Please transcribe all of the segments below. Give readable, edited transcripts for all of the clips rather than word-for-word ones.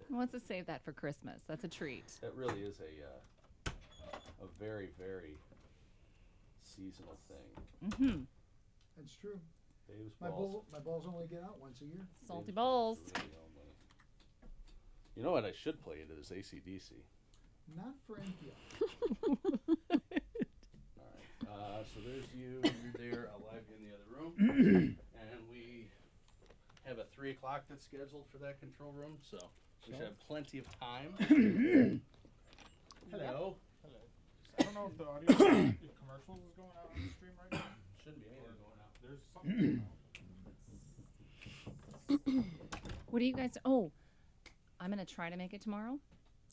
Wants to save that for Christmas. That's a treat. That really is a very, very seasonal thing. Mm-hmm. That's true. Dave's My balls. balls only get out once a year. Salty Dave's balls. are really only- You know what I should play into this AC/DC? Not for NPR. All right. So there's you. You're there. I'll live you in the other room. And we have a 3 o'clock that's scheduled for that control room. So we should have plenty of time. Hello. Hello. I don't know if the audio if commercials is going out on the stream right now. Shouldn't be anything going out. There's something going out. What do you guys? Oh, I'm gonna try to make it tomorrow.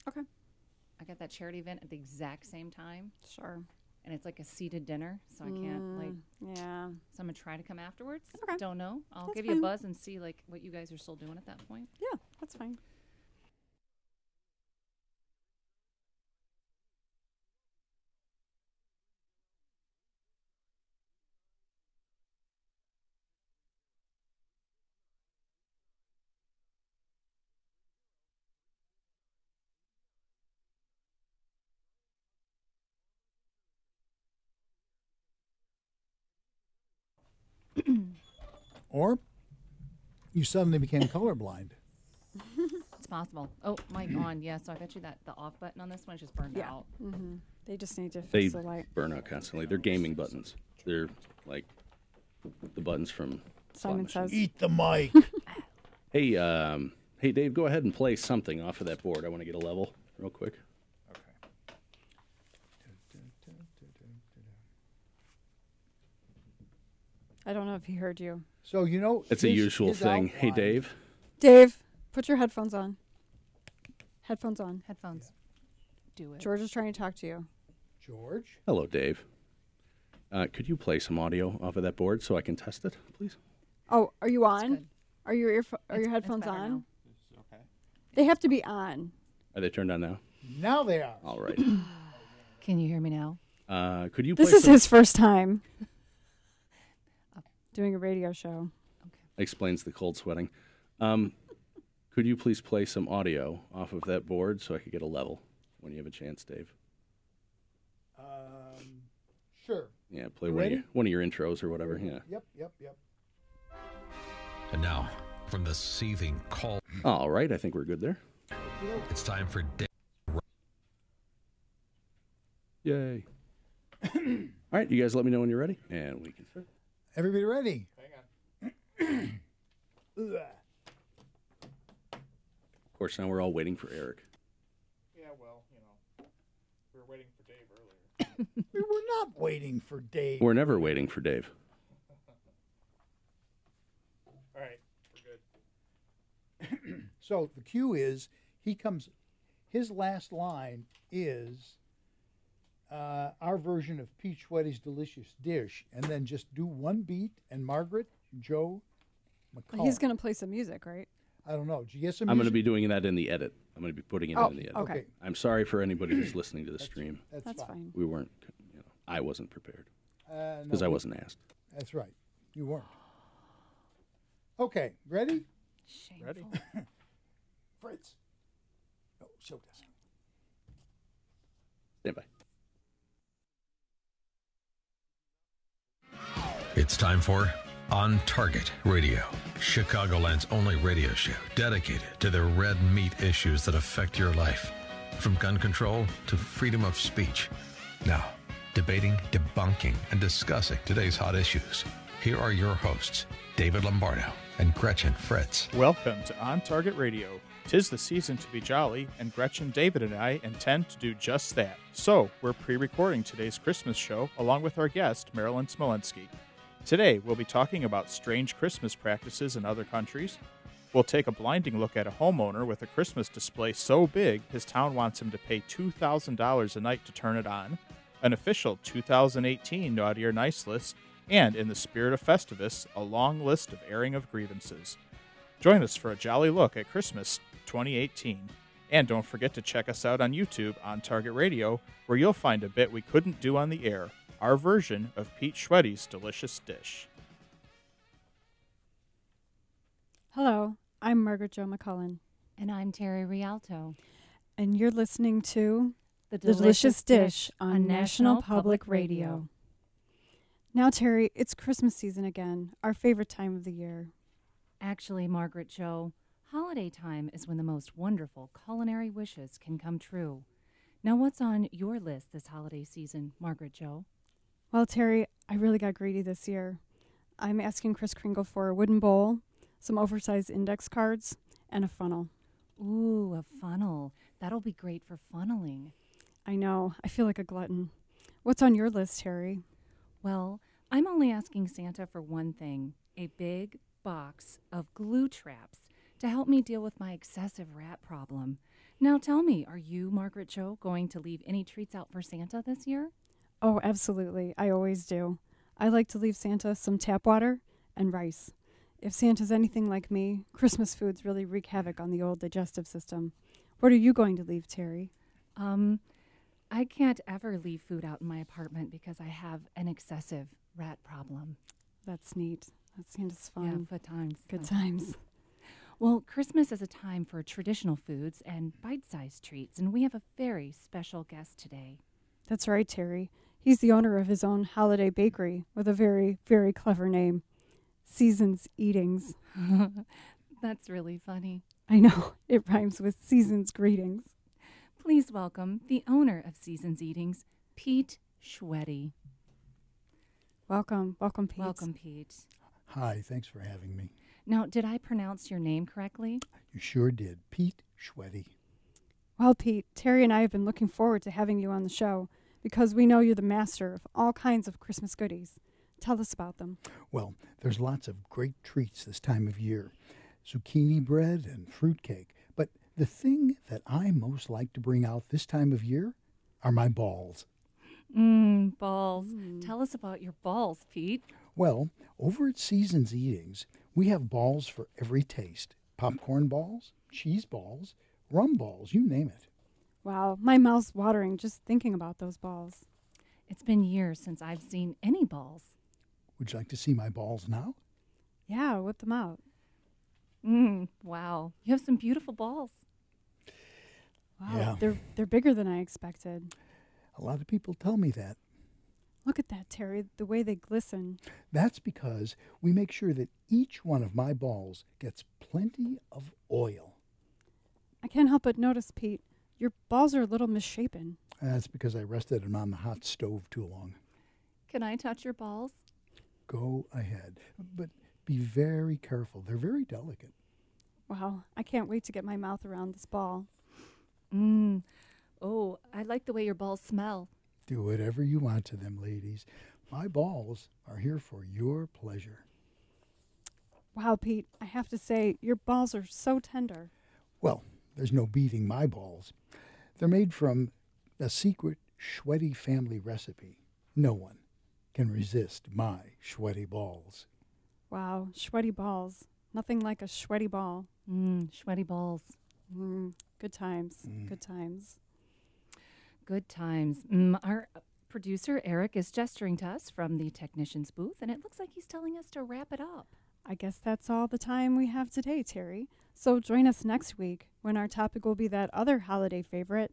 Okay. I got that charity event at the exact same time, Sure. and it's like a seated dinner, so I can't like. Yeah. So I'm gonna try to come afterwards. Okay. Don't know. I'll That's give you a fine. buzz and see like what you guys are still doing at that point. Yeah, that's fine. Or you suddenly became colorblind. It's possible. Oh, mic on. Yeah. So I bet you that the off button on this one is just burned Yeah. out. Mm-hmm. They just need to They fix the light. burn out constantly. They're gaming buttons. They're like the buttons from Simon slot machines. says. Eat the mic. Hey, hey, Dave, go ahead and play something off of that board. I want to get a level real quick. Okay. I don't know if he heard you. So, you know. It's a usual thing. Hey, outline- Dave. Dave, put your headphones on. Headphones on. Headphones. Do it. George is trying to talk to you. George? Hello, Dave. Could you play some audio off of that board so I can test it, please? Oh, are you That's on? good. Are your It's- it's headphones better on? now. This is okay. They have to be on. Are they turned on now? Now they are. All right. Can you hear me now? Could you play This is some... his first time doing a radio show. Explains the cold sweating. Could you please play some audio off of that board so I could get a level when you have a chance, Dave? Sure. Yeah, play You one of, ready? your, one of your intros or whatever. Yeah. Yep. And now, from the seething cold, All right, I think we're good there. it's time for Yay. All right, you guys let me know when you're ready, and we can start. Everybody ready? Hang on. Ugh. Of course, now we're all waiting for Eric. Yeah, well, you know, we were waiting for Dave earlier. We were not waiting for Dave. We're never waiting for Dave. All right, we're good. So the cue is his last line is our version of Pete Schwetty's Delicious Dish, and then just do one beat, and Margaret, Joe, McCullough. He's going to play some music, right? I don't know. Did you get some I'm going to music? be doing that in the edit. I'm going to be putting it in the edit. okay. I'm sorry for anybody who's listening to the stream. That's fine. We weren't, I wasn't prepared No, because I wasn't asked. That's right. You weren't. Okay, ready? Shameful. Ready? Fritz. No, show us. Stand by. It's time for On Target Radio, Chicagoland's only radio show dedicated to the red meat issues that affect your life, from gun control to freedom of speech. Now, debating, debunking, and discussing today's hot issues. Here are your hosts, David Lombardo and Gretchen Fritz. Welcome to On Target Radio. 'Tis the season to be jolly, and Gretchen, David, and I intend to do just that. So, we're pre-recording today's Christmas show along with our guest, Marilyn Smolenski. Today, we'll be talking about strange Christmas practices in other countries. We'll take a blinding look at a homeowner with a Christmas display so big his town wants him to pay $2,000 a night to turn it on, an official 2018 Naughty or Nice list, and, in the spirit of Festivus, a long list of airing of grievances. Join us for a jolly look at Christmas 2018. And don't forget to check us out on YouTube on Target Radio, where you'll find a bit we couldn't do on the air, our version of Pete Schwetty's Delicious Dish. Hello, I'm Margaret Jo McCullen. And I'm Terry Rialto. And you're listening to The The Delicious Dish on National Public Radio. Now, Terry, it's Christmas season again, our favorite time of the year. Actually, Margaret Jo, holiday time is when the most wonderful culinary wishes can come true. Now, what's on your list this holiday season, Margaret Jo? Well, Terry, I really got greedy this year. I'm asking Kris Kringle for a wooden bowl, some oversized index cards, and a funnel. Ooh, a funnel. That'll be great for funneling. I know. I feel like a glutton. What's on your list, Terry? Well, I'm only asking Santa for one thing, a big box of glue traps to help me deal with my excessive rat problem. Now tell me, are you, Margaret Jo, going to leave any treats out for Santa this year? Oh, absolutely. I always do. I like to leave Santa some tap water and rice. If Santa's anything like me, Christmas foods really wreak havoc on the old digestive system. What are you going to leave, Terry? I can't ever leave food out in my apartment because I have an excessive rat problem. That's neat. That seems fun. Yeah, good times. Good times. Well, Christmas is a time for traditional foods and bite-sized treats, and we have a very special guest today. That's right, Terry. He's the owner of his own holiday bakery with a very, very clever name, Seasons Eatings. That's really funny. I know. It rhymes with Seasons Greetings. Please welcome the owner of Seasons Eatings, Pete Schweddy. Welcome. Welcome, Pete. Welcome, Pete. Hi, thanks for having me. Now, did I pronounce your name correctly? You sure did. Pete Schweddy. Well, Pete, Terry and I have been looking forward to having you on the show because we know you're the master of all kinds of Christmas goodies. Tell us about them. Well, there's lots of great treats this time of year. Zucchini bread and fruitcake. But the thing that I most like to bring out this time of year are my balls. Balls. Tell us about your balls, Pete. Well, over at Seasons Eatings, we have balls for every taste. Popcorn balls, cheese balls, rum balls, you name it. Wow, my mouth's watering just thinking about those balls. It's been years since I've seen any balls. Would you like to see my balls now? Yeah, whip them out. Wow. You have some beautiful balls. Wow, Yeah. they're bigger than I expected. A lot of people tell me that. Look at that, Terry, the way they glisten. That's because we make sure that each one of my balls gets plenty of oil. I can't help but notice, Pete, your balls are a little misshapen. That's because I rested them on the hot stove too long. Can I touch your balls? Go ahead, but be very careful. They're very delicate. Wow, I can't wait to get my mouth around this ball. Oh, I like the way your balls smell. Do whatever you want to them, ladies. My balls are here for your pleasure. Wow, Pete, I have to say, your balls are so tender. Well, there's no beating my balls. They're made from a secret Schweddy family recipe. No one can resist my Schweddy balls. Wow, sweaty balls. Nothing like a sweaty ball. Sweaty balls. Good times. Good times. Good times. Our producer, Eric, is gesturing to us from the technician's booth, and it looks like he's telling us to wrap it up. I guess that's all the time we have today, Terry. So join us next week when our topic will be that other holiday favorite,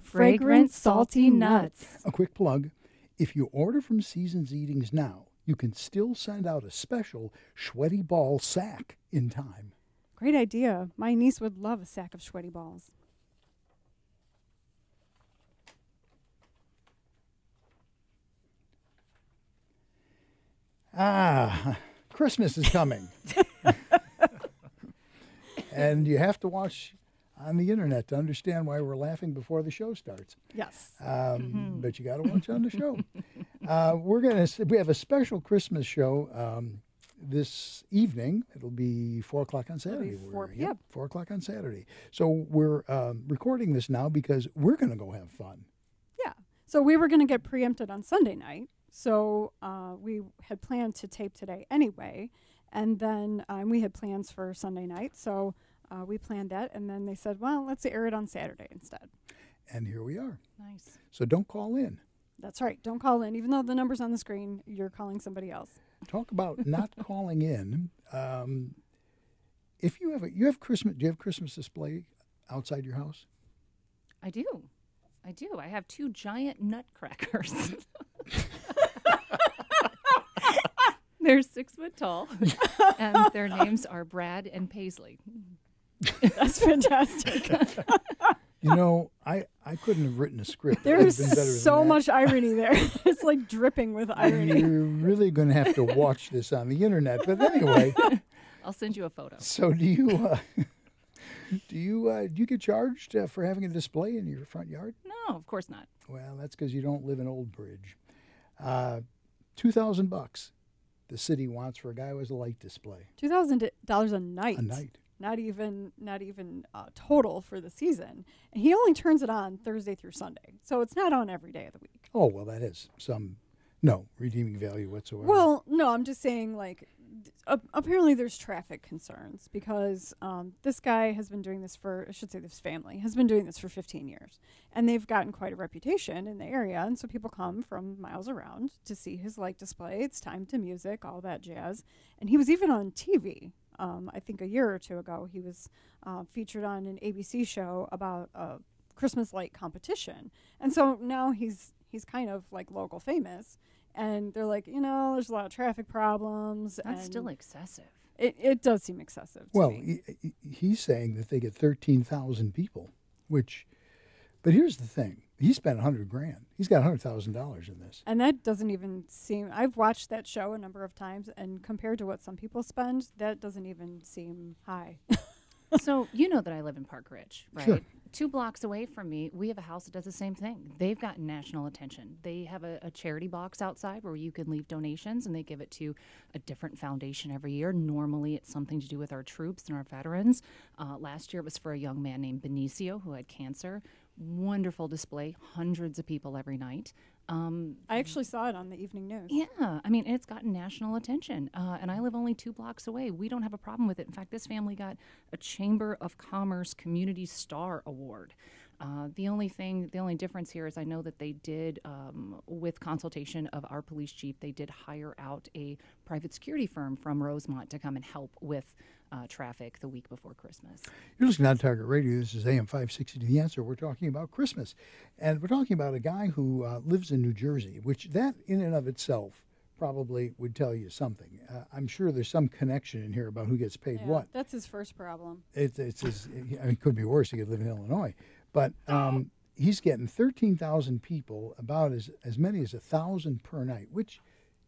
Fragrant salty nuts. A quick plug. If you order from Seasons Eatings now, you can still send out a special Schweddy ball sack in time. Great idea. My niece would love a sack of sweaty balls. Christmas is coming. And you have to watch on the internet to understand why we're laughing before the show starts. Yes. But you got to watch on the show. We have a special Christmas show this evening. It'll be 4 o'clock on Saturday. It'll be 4 p.m. 4 o'clock on Saturday. So we're recording this now because we're going to go have fun. Yeah. So we were going to get preempted on Sunday night. So we had planned to tape today anyway. And then we had plans for Sunday night. So we planned that. And then they said, well, let's air it on Saturday instead. And here we are. Nice. So don't call in. That's right. Don't call in. Even though the number's on the screen, you're calling somebody else. Talk about not calling in. if you have Christmas, do you have Christmas display outside your house? I do. I have 2 giant nutcrackers. They're 6 foot tall, and their names are Brad and Paisley. That's fantastic. You know, I couldn't have written a script. That would have been better There's so than that. much irony there. It's like dripping with irony. You're really going to have to watch this on the internet. But anyway, I'll send you a photo. so do you get charged for having a display in your front yard? No, of course not. Well, that's because you don't live in Old Bridge. $2,000 the city wants for a guy who has a light display. $2,000 a night. A night. Not even total for the season. And he only turns it on Thursday through Sunday, so it's not on every day of the week. Oh, well, that is no redeeming value whatsoever. Well, no, I'm just saying, like, apparently there's traffic concerns because this guy has been doing this this family has been doing this for 15 years. And they've gotten quite a reputation in the area. And so people come from miles around to see his light display. It's time to music, all that jazz. And he was even on TV. I think a year or 2 ago, he was featured on an ABC show about a Christmas light competition. And so now he's kind of like local famous. And they're like, there's a lot of traffic problems. That's and still excessive. It does seem excessive to well, me. he's saying that they get 13,000 people, but here's the thing. He spent $100,000. He's got $100,000 in this. And that doesn't even seem... I've watched that show a number of times, and compared to what some people spend, that doesn't even seem high. So you know that I live in Park Ridge, right? Sure. 2 blocks away from me, we have a house that does the same thing. They've gotten national attention. They have a charity box outside where you can leave donations, and they give it to a different foundation every year. Normally, it's something to do with our troops and our veterans. Last year, it was for a young man named Benicio who had cancer. Wonderful display, hundreds of people every night. I actually saw it on the evening news. Yeah, I mean, it's gotten national attention, and I live only 2 blocks away. We don't have a problem with it. In fact, this family got a Chamber of Commerce Community Star Award. The only difference here is I know that they did, with consultation of our police chief, they did hire out a private security firm from Rosemont to come and help with traffic the week before Christmas. You're listening on Target Radio. This is AM 560 The Answer. We're talking about Christmas. And we're talking about a guy who lives in New Jersey, which that in and of itself probably would tell you something. I'm sure there's some connection in here about who gets paid what. That's his first problem. It could be worse. He could live in Illinois. But he's getting 13,000 people, about as many as 1,000 per night, which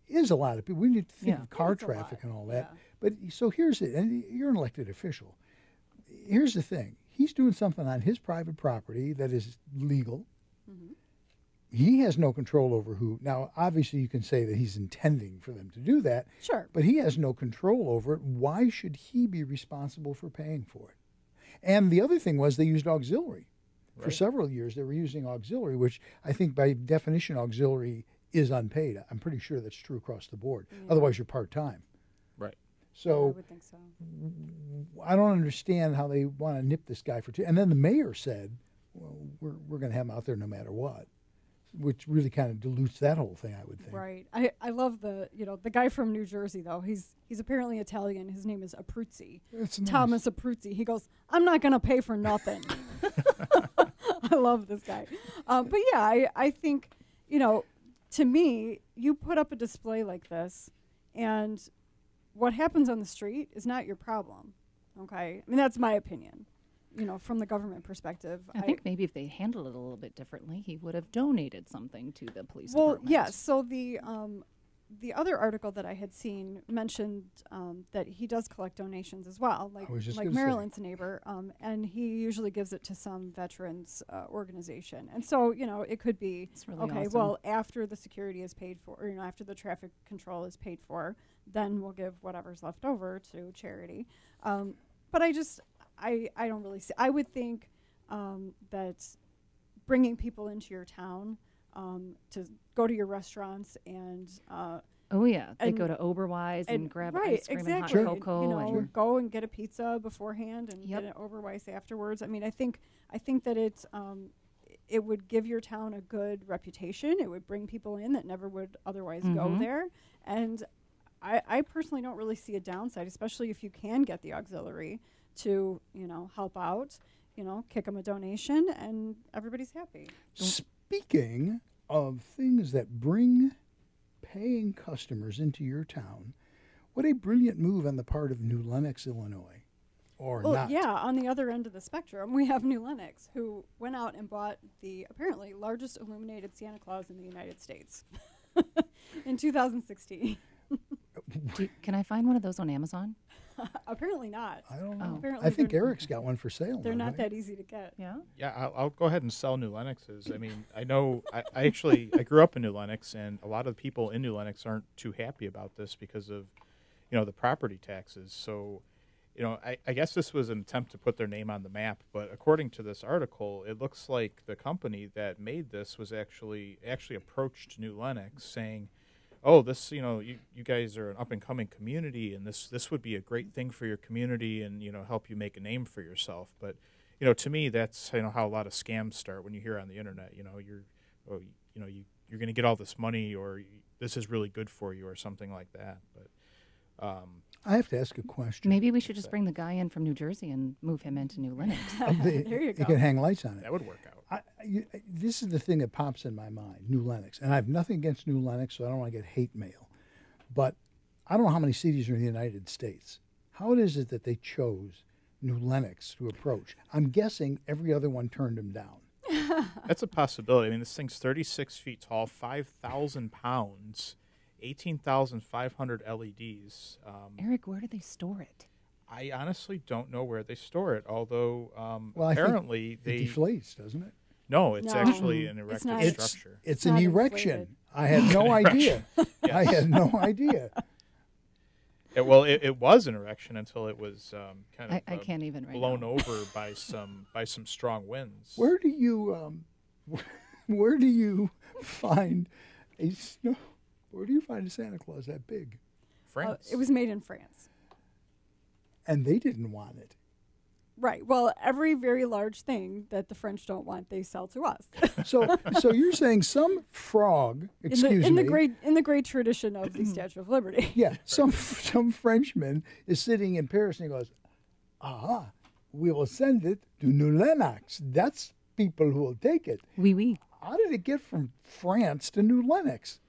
is a lot of people. We need to think of car traffic and all that. Yeah. But so here's it, and you're an elected official. Here's the thing. He's doing something on his private property that is legal. Mm-hmm. He has no control over who. Now, obviously, you can say that he's intending for them to do that. Sure. But he has no control over it. Why should he be responsible for paying for it? And the other thing was they used auxiliary. Right. For several years, they were using auxiliary, which I think by definition, auxiliary is unpaid. I'm pretty sure that's true across the board. Yeah. Otherwise, you're part-time. Right. So I would think so. I don't understand how they want to nip this guy for two. And then the mayor said, well, we're going to have him out there no matter what, which really kind of dilutes that whole thing, I would think. Right. I love the guy from New Jersey, though. He's apparently Italian. His name is Abruzzi. That's nice. Thomas Abruzzi. He goes, I'm not going to pay for nothing. I love this guy. But yeah, I think, to me, you put up a display like this, and what happens on the street is not your problem. Okay? I mean, that's my opinion. From the government perspective. I think maybe if they handled it a little bit differently, he would have donated something to the police well, department. yes. So the other article that I had seen mentioned that he does collect donations as well, like Marilyn's neighbor, and he usually gives it to some veterans organization. And so, it could be, really okay, awesome. well, after the security is paid for, or, after the traffic control is paid for, then we'll give whatever's left over to charity. But I don't really see. I would think that bringing people into your town to go to your restaurants and they go to Oberweis and grab ice cream and hot cocoa, go and get a pizza beforehand and get an Oberweis afterwards. I mean, I think that it would give your town a good reputation. It would bring people in that never would otherwise go there, and I personally don't really see a downside, especially if you can get the auxiliary to, help out, kick them a donation, and everybody's happy. Speaking of things that bring paying customers into your town, what a brilliant move on the part of New Lenox, Illinois. Or Well, not. yeah, on the other end of the spectrum, we have New Lenox, who went out and bought the apparently largest illuminated Santa Claus in the United States in 2016. Can I find one of those on Amazon? Apparently not. I don't know. Apparently I think they're- Eric's got one for sale. They're now, not right? that easy to get. Yeah. Yeah, I'll go ahead and sell New Lenoxes. I mean, I know I grew up in New Lenox, and a lot of the people in New Lenox aren't too happy about this because of, the property taxes. So, I guess this was an attempt to put their name on the map. But according to this article, it looks like the company that made this was actually approached New Lenox saying, "Oh, this, you guys are an up and coming community, and this would be a great thing for your community, and help you make a name for yourself." But to me, that's how a lot of scams start when you hear on the internet. You're going to get all this money, or this is really good for you, or something like that. But I have to ask a question. Maybe we should just bring the guy in from New Jersey and move him into New Lenox. There you You go. can hang lights on it. that would work out. This is the thing that pops in my mind, New Lenox. And I have nothing against New Lenox, so I don't want to get hate mail. But I don't know how many cities are in the United States. How is it that they chose New Lenox to approach? I'm guessing every other one turned them down. That's a possibility. I mean, this thing's 36 feet tall, 5,000 pounds, 18,500 LEDs. Eric, where do they store it? I honestly don't know where they store it, although Well, I think apparently It they... deflates, doesn't it? No, it's No. actually an It's erected not. structure. It's Not an inflated. erection. I had no idea. I had no idea. It was an erection until it was kind of I can't even right blown now. over by some strong winds. Where do you find a snow? Where do you find a Santa Claus that big? France. It was made in France. And they didn't want it. Right. Well, every very large thing that the French don't want, they sell to us. So you're saying some frog, excuse in me, the great tradition of the Statue of Liberty. yeah, some Frenchman is sitting in Paris and he goes, we will send it to New Lenox. That's people who will take it. Oui, oui. How did it get from France to New Lenox?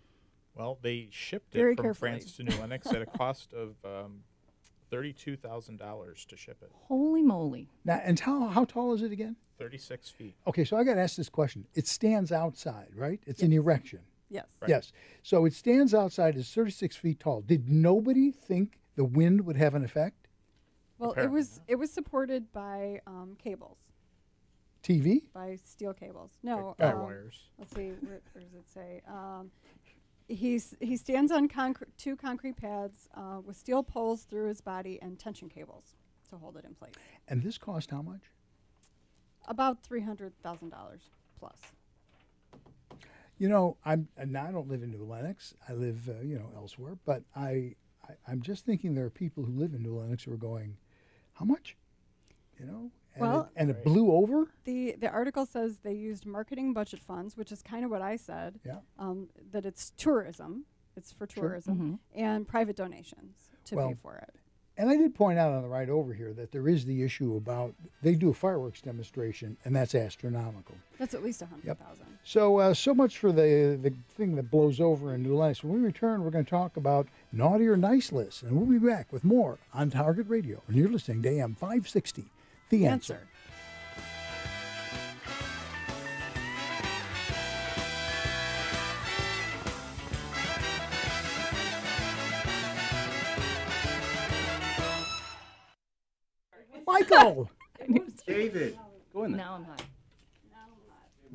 Well, they shipped Very it from carefully. France to New Lenox at a cost of $32,000 to ship it. Holy moly. Now, and how tall is it again? 36 feet. Okay, so I got to ask this question. It stands outside, right? It's an erection. Yes. Right. Yes. So it stands outside. It's 36 feet tall. Did nobody think the wind would have an effect? Well, Apparently it was supported by cables, TV? by steel cables. No. Guy wires. Let's see. Where does it say? He stands on two concrete pads with steel poles through his body and tension cables to hold it in place. And this cost how much? About $300,000 plus. You know, I don't live in New Lenox. I live, elsewhere. But I'm just thinking there are people who live in New Lenox who are going, how much? And it blew over? The article says they used marketing budget funds, which is kind of what I said. Yeah. That it's tourism. It's for Sure. tourism and private donations to Well, pay for it. And I did point out on the ride over here that there is the issue about they do a fireworks demonstration, and that's astronomical. That's at least $100,000. So much for the thing that blows over in New Lenox. When we return, we're going to talk about naughty or nice lists, and we'll be back with more on Target Radio. And you're listening to AM 560, The Answer. Michael, David. Go in there. Now I'm hot.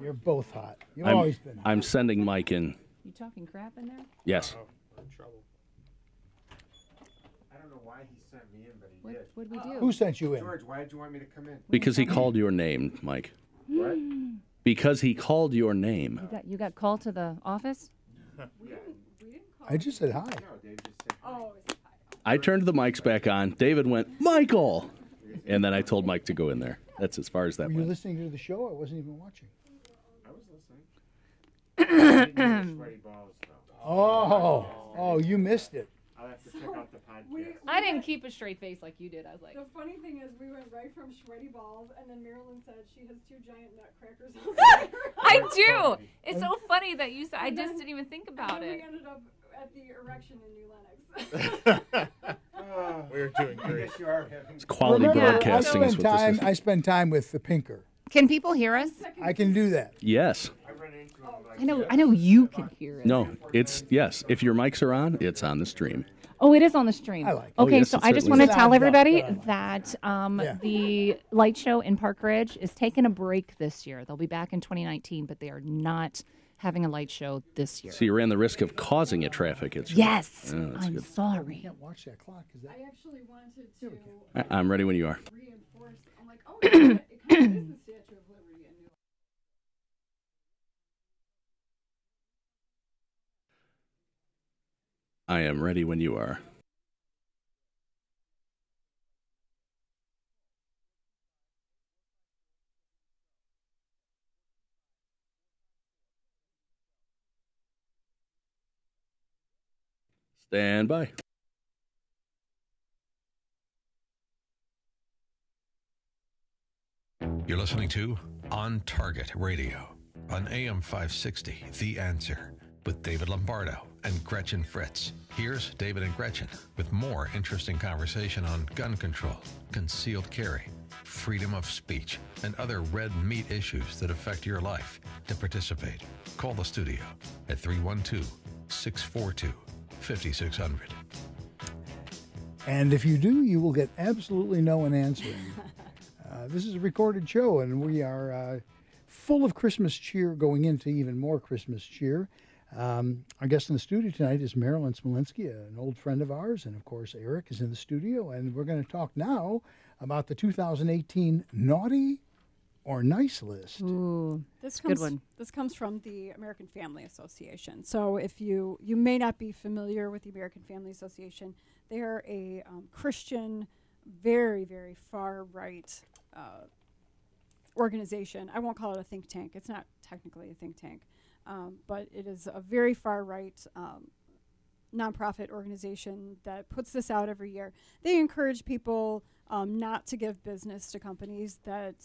you're both hot. You've I'm- always been hot. I'm sending Mike in. You talking crap in there? Yes. We're in trouble. I don't know why he sent me in, but he What did. would we do? Who sent you in? George, why did you want me to come in? Because he called your name, Mike. What? Because he called your name. You got called to the office? I just said hi. No, Dave just said. Oh, I turned the mics back on. David went, Michael! And then I told Mike to go in there. That's as far as that Were you went. listening to the show? I wasn't even watching. I was listening. I didn't hear the sweaty balls, though. Oh, you missed it. I'll have to check out the podcast. I didn't keep a straight face like you did. I was like, The funny thing is, we went right from sweaty balls, and then Marilyn said she has 2 giant nutcrackers. I do. It's so funny that you said. I just didn't even think about and then it. we ended up at the erection in New Lenox. We're doing I great. guess you are having. It's quality Remember, broadcasting is what this is. I spend time with the pinker. Can people hear us? I can do that. Yes. I run into him like I know you can hear it. No, it's yes. If your mics are on, it's on the stream. Oh, it is on the stream. I like it. Okay, Oh, yes, so it I just certainly want is. to tell It's an odd everybody duck, but I that Yeah. the light show in Park Ridge is taking a break this year. They'll be back in 2019, but they are not having a light show this year. So you ran the risk of causing a traffic incident. Yes, Oh, that's I'm good. sorry. Can't watch that clock. Is that? I actually wanted to I'm ready when you are. reinforce. I'm like, oh, yeah, it kind of is the Statue of Liberty in New I am ready when you are. Stand by. You're listening to On Target Radio on AM 560, The Answer, with David Lombardo and Gretchen Fritz. Here's David and Gretchen with more interesting conversation on gun control, concealed carry, freedom of speech, and other red meat issues that affect your life. To participate, call the studio at 312-642-5600. And if you do, you will get absolutely no one answering. This is a recorded show, and we are full of Christmas cheer, going into even more Christmas cheer. Our guest in the studio tonight is Marilyn Smolinski, an old friend of ours, and of course Eric is in the studio, and we're going to talk now about the 2018 Naughty or Nice list. Ooh, This good comes, one. This comes from the American Family Association. So if you may not be familiar with the American Family Association, they are a Christian, very, very far-right organization. I won't call it a think tank. It's not technically a think tank, but it is a very far-right nonprofit organization that puts this out every year. They encourage people not to give business to companies that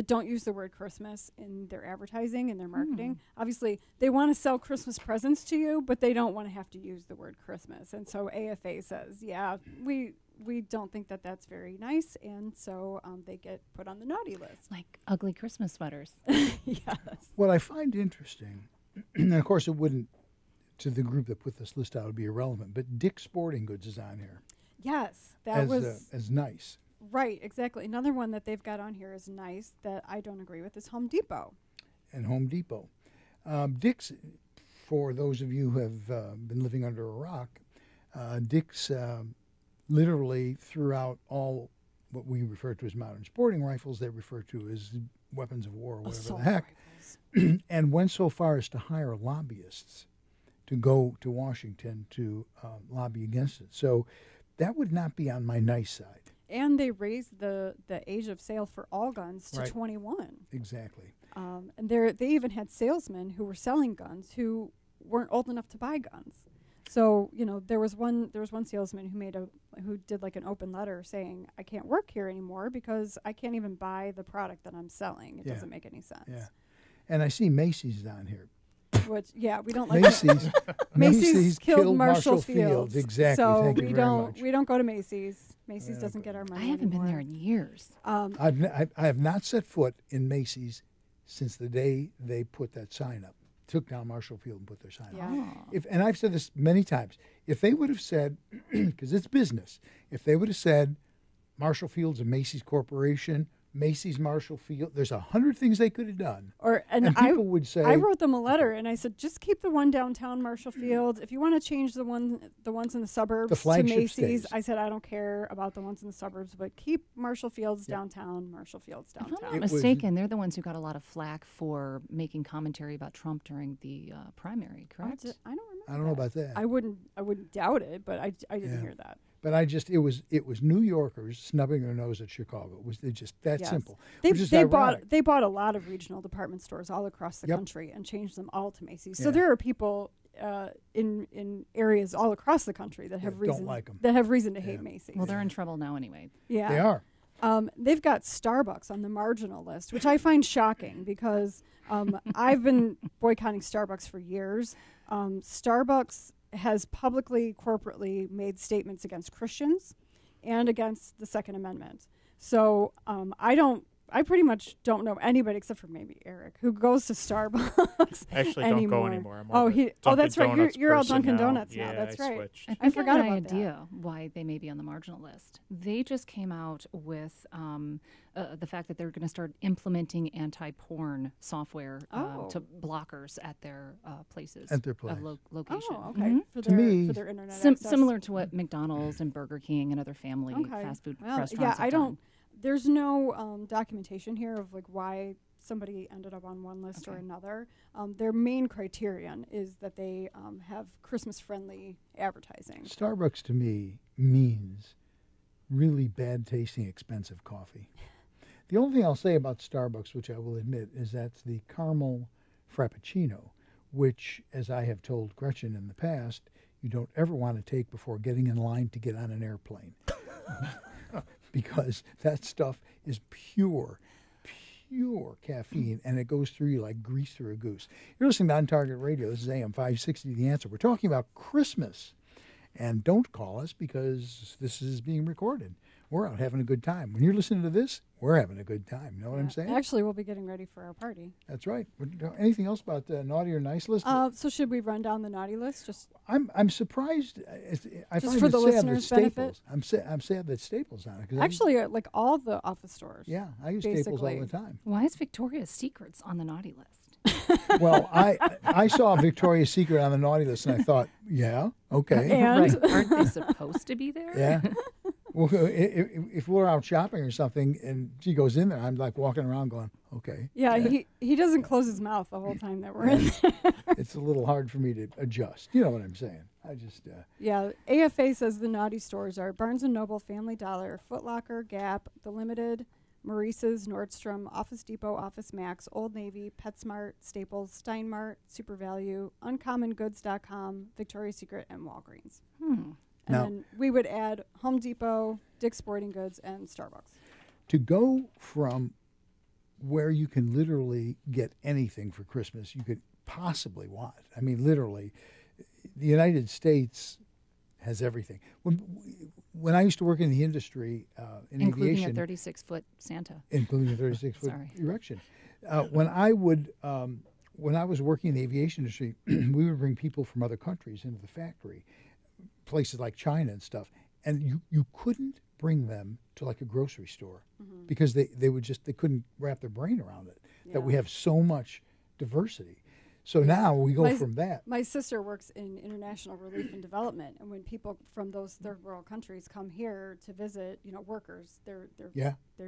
don't use the word Christmas in their advertising and their marketing. Obviously, they want to sell Christmas presents to you, but they don't want to have to use the word Christmas. And so AFA says, yeah, we don't think that that's very nice, and so they get put on the naughty list. Like ugly Christmas sweaters. Yes. What I find interesting, and of course it wouldn't, to the group that put this list out, would be irrelevant, but Dick's Sporting Goods is on here Yes, that was as nice. right, exactly. Another one that they've got on here is nice that I don't agree with is Home Depot. And Home Depot. Dick's, for those of you who have been living under a rock, Dick's literally throughout all what we refer to as modern sporting rifles, they refer to as weapons of war or whatever Assault the heck, rifles. and went so far as to hire lobbyists to go to Washington to lobby against it. So that would not be on my nice side. And they raised the age of sale for all guns to Right. 21. Exactly. And they even had salesmen who were selling guns who weren't old enough to buy guns. So there was one salesman who did like an open letter saying, I can't work here anymore because I can't even buy the product that I'm selling. It Yeah. doesn't make any sense. Yeah. And I see Macy's on here. Which we don't like. Macy's. Macy's killed Marshall Fields. Exactly. So Thank you we very don't much. we don't go to Macy's. Macy's Yeah, doesn't get our I money. haven't been anymore. there in years. I have not set foot in Macy's since the day they put that sign up. Took down Marshall Field and put their sign up. Yeah. And I've said this many times, if they would have said, because it's business, if they would have said Marshall Field's a Macy's corporation, Macy's Marshall Field, there's 100 things they could have done. And people would say, I wrote them a letter and I said, just keep the one downtown Marshall Field. If you want to change the ones in the suburbs to flagship Macy's, stays. I said I don't care about the ones in the suburbs, but keep Marshall Fields downtown, Marshall Fields If I'm downtown. not It was- mistaken, they're the ones who got a lot of flack for making commentary about Trump during the primary, correct? I don't remember. I don't know about that. I wouldn't doubt it, but I didn't Yeah. hear that. But it was New Yorkers snubbing their nose at Chicago. It was just that Yes. simple. They which is bought ironic. a lot of regional department stores all across the Yep. country and changed them all to Macy's. Yeah. So there are people in areas all across the country that have Don't reason like 'em. that have reason to hate Yeah. Macy's. Well, they're in trouble now anyway. Yeah, They are. They've got Starbucks on the marginal list, which I find shocking because I've been boycotting Starbucks for years. Starbucks has publicly, corporately made statements against Christians and against the Second Amendment. So I pretty much don't know anybody except for maybe Eric who goes to Starbucks. I actually don't go anymore. I'm Oh, more of a Dunkin' that's right. Donuts You're all person Dunkin' now. Donuts now. Yeah, That's I right. switched. I I think forgot I have an about that. idea why they may be on the marginal list. They just came out with the fact that they're going to start implementing anti-porn software to blockers at their places. At their place. Of location. Oh, okay. Mhm. For To their, me- for their internet access. Similar to what McDonald's and Burger King and other family fast food restaurants Yeah, have I don't. done. There's no documentation here of like why somebody ended up on one list or another. Their main criterion is that they have Christmas-friendly advertising. Starbucks to me means really bad tasting, expensive coffee. The only thing I'll say about Starbucks, which I will admit, is that's the caramel frappuccino, which, as I have told Gretchen in the past, you don't ever want to take before getting in line to get on an airplane. Because that stuff is pure caffeine, and it goes through you like grease through a goose. You're listening to On Target Radio. This is AM 560, The Answer. We're talking about Christmas. And don't call us because this is being recorded. We're out having a good time. When you're listening to this, we're having a good time. You know what I'm saying? Actually, we'll be getting ready for our party. That's right. Anything else about the naughty or nice list? So should we run down the naughty list? Just I'm surprised. I Just find for it the sad that listeners' benefit? Staples. I'm sad that Staples on it. 'Cause actually, like all the office stores. yeah, I use Staples all basically. the time. Why is Victoria's Secrets on the naughty list? Well, I saw Victoria's Secret on the naughty list, and I thought, yeah, okay, And Aren't they supposed to be there? yeah. Well, if we're out shopping or something, and she goes in there, I'm like walking around going, okay. yeah, he doesn't close his mouth the whole time that we're in there. It's a little hard for me to adjust. You know what I'm saying? I just Yeah, AFA says the naughty stores are Barnes & Noble, Family Dollar, Foot Locker, Gap, The Limited, Maurice's, Nordstrom, Office Depot, Office Max, Old Navy, PetSmart, Staples, Steinmart, Super Value, UncommonGoods.com, Victoria's Secret, and Walgreens. And Now- then we would add Home Depot, Dick's Sporting Goods, and Starbucks. to go from where you can literally get anything for Christmas you could possibly want. I mean, literally, the United States has everything. When I used to work in the industry, in Including aviation, a 36-foot Santa. including a 36-foot Sorry. erection, when I was working in the aviation industry, we would bring people from other countries into the factory, places like China and stuff, and you couldn't bring them to like a grocery store because they couldn't wrap their brain around it, that we have so much diversity. So now we go from that. My sister works in international relief and development, and when people from those third world countries come here to visit, workers, they're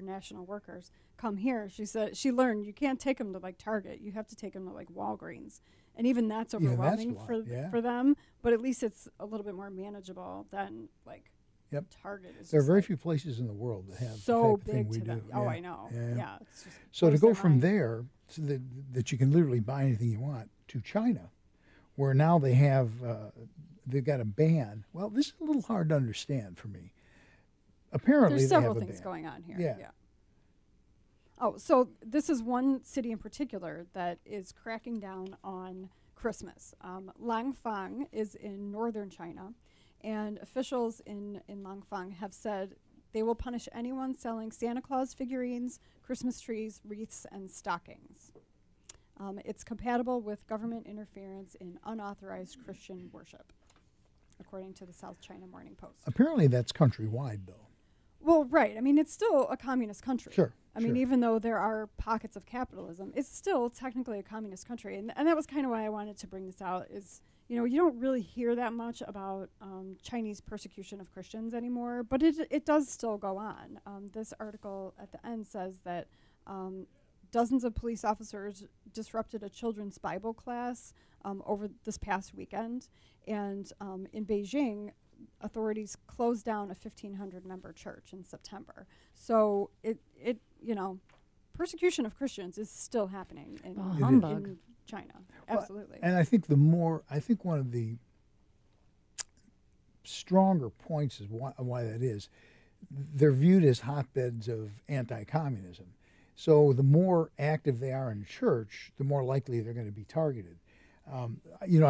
national workers, come here. She said she learned you can't take them to like Target. You have to take them to like Walgreens, and even that's Even that's overwhelming a lot, for them. But at least it's a little bit more manageable than like Target is. There are just, very like, few places in the world that have so the type of thing big we to them. do. Oh, Yeah. I know. Yeah. Yeah, it's just So to blows go their from mind. there, so that you can literally buy anything you want, to China, where now they have they've got a ban. Well, this is a little hard to understand for me. Apparently, There's they several have a things ban. going on here. Yeah. Oh, so this is one city in particular that is cracking down on Christmas. Langfang is in northern China, and officials in Langfang have said they will punish anyone selling Santa Claus figurines, Christmas trees, wreaths, and stockings. It's compatible with government interference in unauthorized Christian worship, according to the South China Morning Post. Apparently, that's countrywide, though. Well, right. I mean, it's still a communist country. Sure. I mean, even though there are pockets of capitalism, it's still technically a communist country. And that was kind of why I wanted to bring this out is, you don't really hear that much about Chinese persecution of Christians anymore, but it does still go on. This article at the end says that dozens of police officers disrupted a children's Bible class over this past weekend. And in Beijing, authorities closed down a 1,500-member church in September. So persecution of Christians is still happening in, Humbug. in China. Well, Absolutely. And I think one of the stronger points is why that is. They're viewed as hotbeds of anti-communism. So the more active they are in church, the more likely they're going to be targeted. I've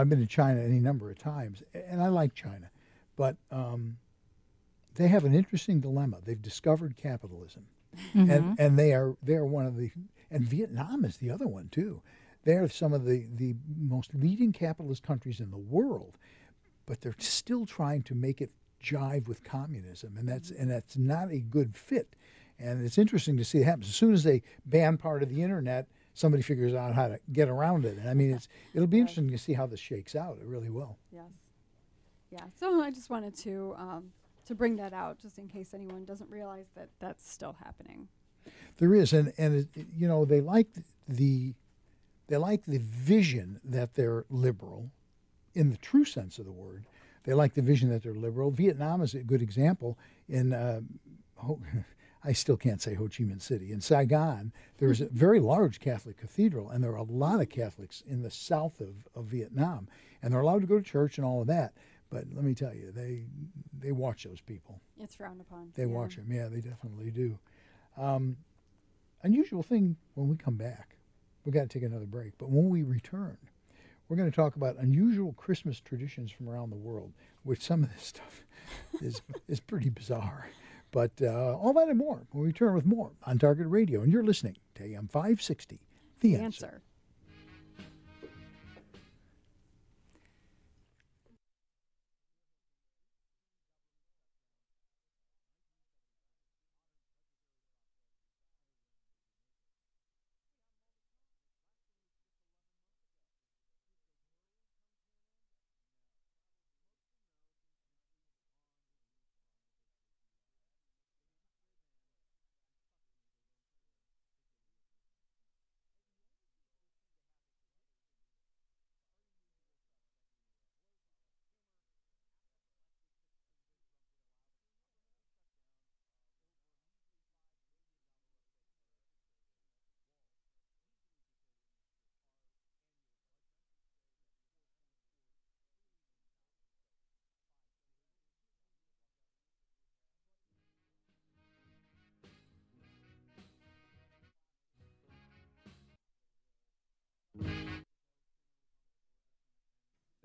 been to China any number of times, and I like China, but they have an interesting dilemma. They've discovered capitalism, and they're one of the, and Vietnam is the other one too. They're some of the most leading capitalist countries in the world, but they're still trying to make it jive with communism, and that's not a good fit. And it's interesting to see it happen. As soon as they ban part of the internet, somebody figures out how to get around it. And I mean, it'll be interesting to see how this shakes out. It really will. Yes. Yeah. So I just wanted to bring that out, just in case anyone doesn't realize that that's still happening. There is, and they like the vision that they're liberal, in the true sense of the word. They like the vision that they're liberal. Vietnam is a good example. I still can't say Ho Chi Minh City. In Saigon, there's a very large Catholic cathedral, and there are a lot of Catholics in the south of Vietnam, and they're allowed to go to church and all of that. But let me tell you, they watch those people. It's frowned upon. They watch them. Yeah, they definitely do. Unusual thing when we come back. We've got to take another break. But when we return, we're going to talk about unusual Christmas traditions from around the world, which some of this stuff is pretty bizarre. But all that and more when we return with more on Target Radio. And you're listening to AM 560, The Answer.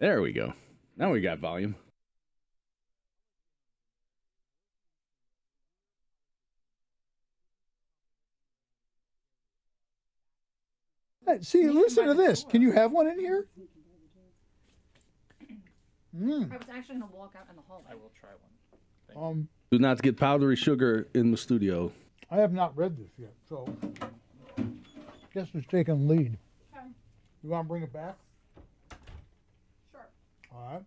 There we go. Now we got volume. Hey, see, listen to this. Can you have one in here? I was actually going to walk out in the hallway. I will try one. Do not get powdery sugar in the studio. I have not read this yet, so guess who's taking the lead? Okay. You want to bring it back? Sure. All right.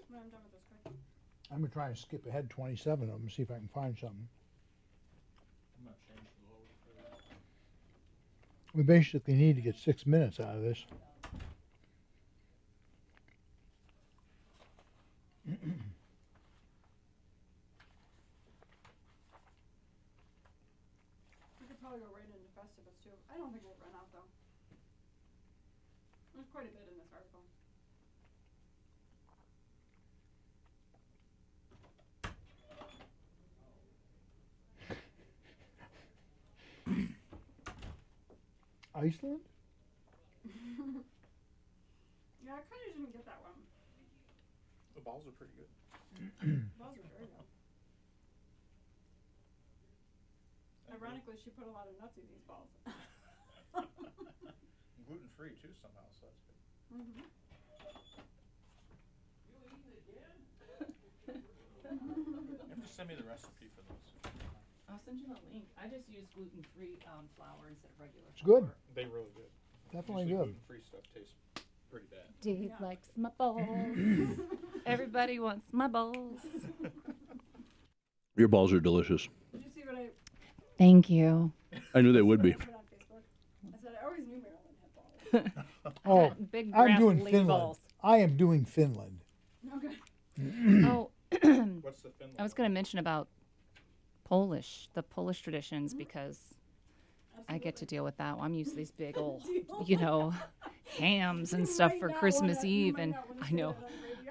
When I'm done with this quick. I'm going to try and skip ahead 27 of them and see if I can find something. I'm going to change the logo for that. We basically need to get 6 minutes out of this. We could probably go right into Festivus too. I don't think we'll run out though. There's quite a bit in this article. Iceland? Yeah, I kind of didn't get that one. The balls are pretty good. Balls are very good. Ironically, she put a lot of nuts in these balls. Gluten-free, too, somehow, so that's good. Mm-hmm. You have to send me the recipe for those. I'll send you the link. I just use gluten-free flour instead of regular It's good. They really good. Definitely Usually good. gluten-free stuff tastes pretty bad. Dave likes my balls. Everybody wants my balls. Your balls are delicious. Did you see what I Thank you. I knew they would be. put on Facebook? I said I always knew Marilyn had balls. Oh, Big I'm grass doing leaf Finland. balls. I am doing Finland. Okay. Oh, What's the Finland? I was going to mention about the Polish traditions, because I get to deal with that. I'm used to these big old, you know, hams and stuff for Christmas Eve, and I know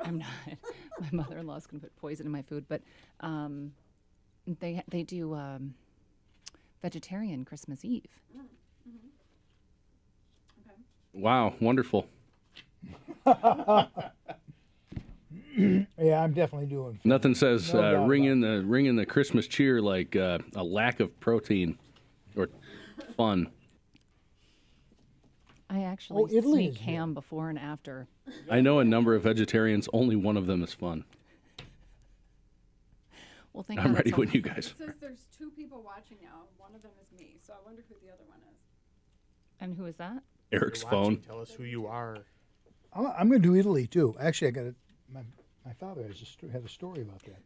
I'm not. My mother-in-law's gonna put poison in my food, but they do vegetarian Christmas Eve. Wow, wonderful. Yeah, I'm definitely doing. Nothing says No doubt ring in the Christmas cheer like a lack of protein or fun. I actually Italy sneak is ham before and after. I know a number of vegetarians. Only one of them is fun. Well, thank I'm God ready it's when only- you guys. It says there's 2 people watching now. One of them is me, so I wonder who the other one is. And who is that? Eric's You're watching, phone. Tell us who you are. I'm going to do Italy too. Actually, I got my father had a story about that.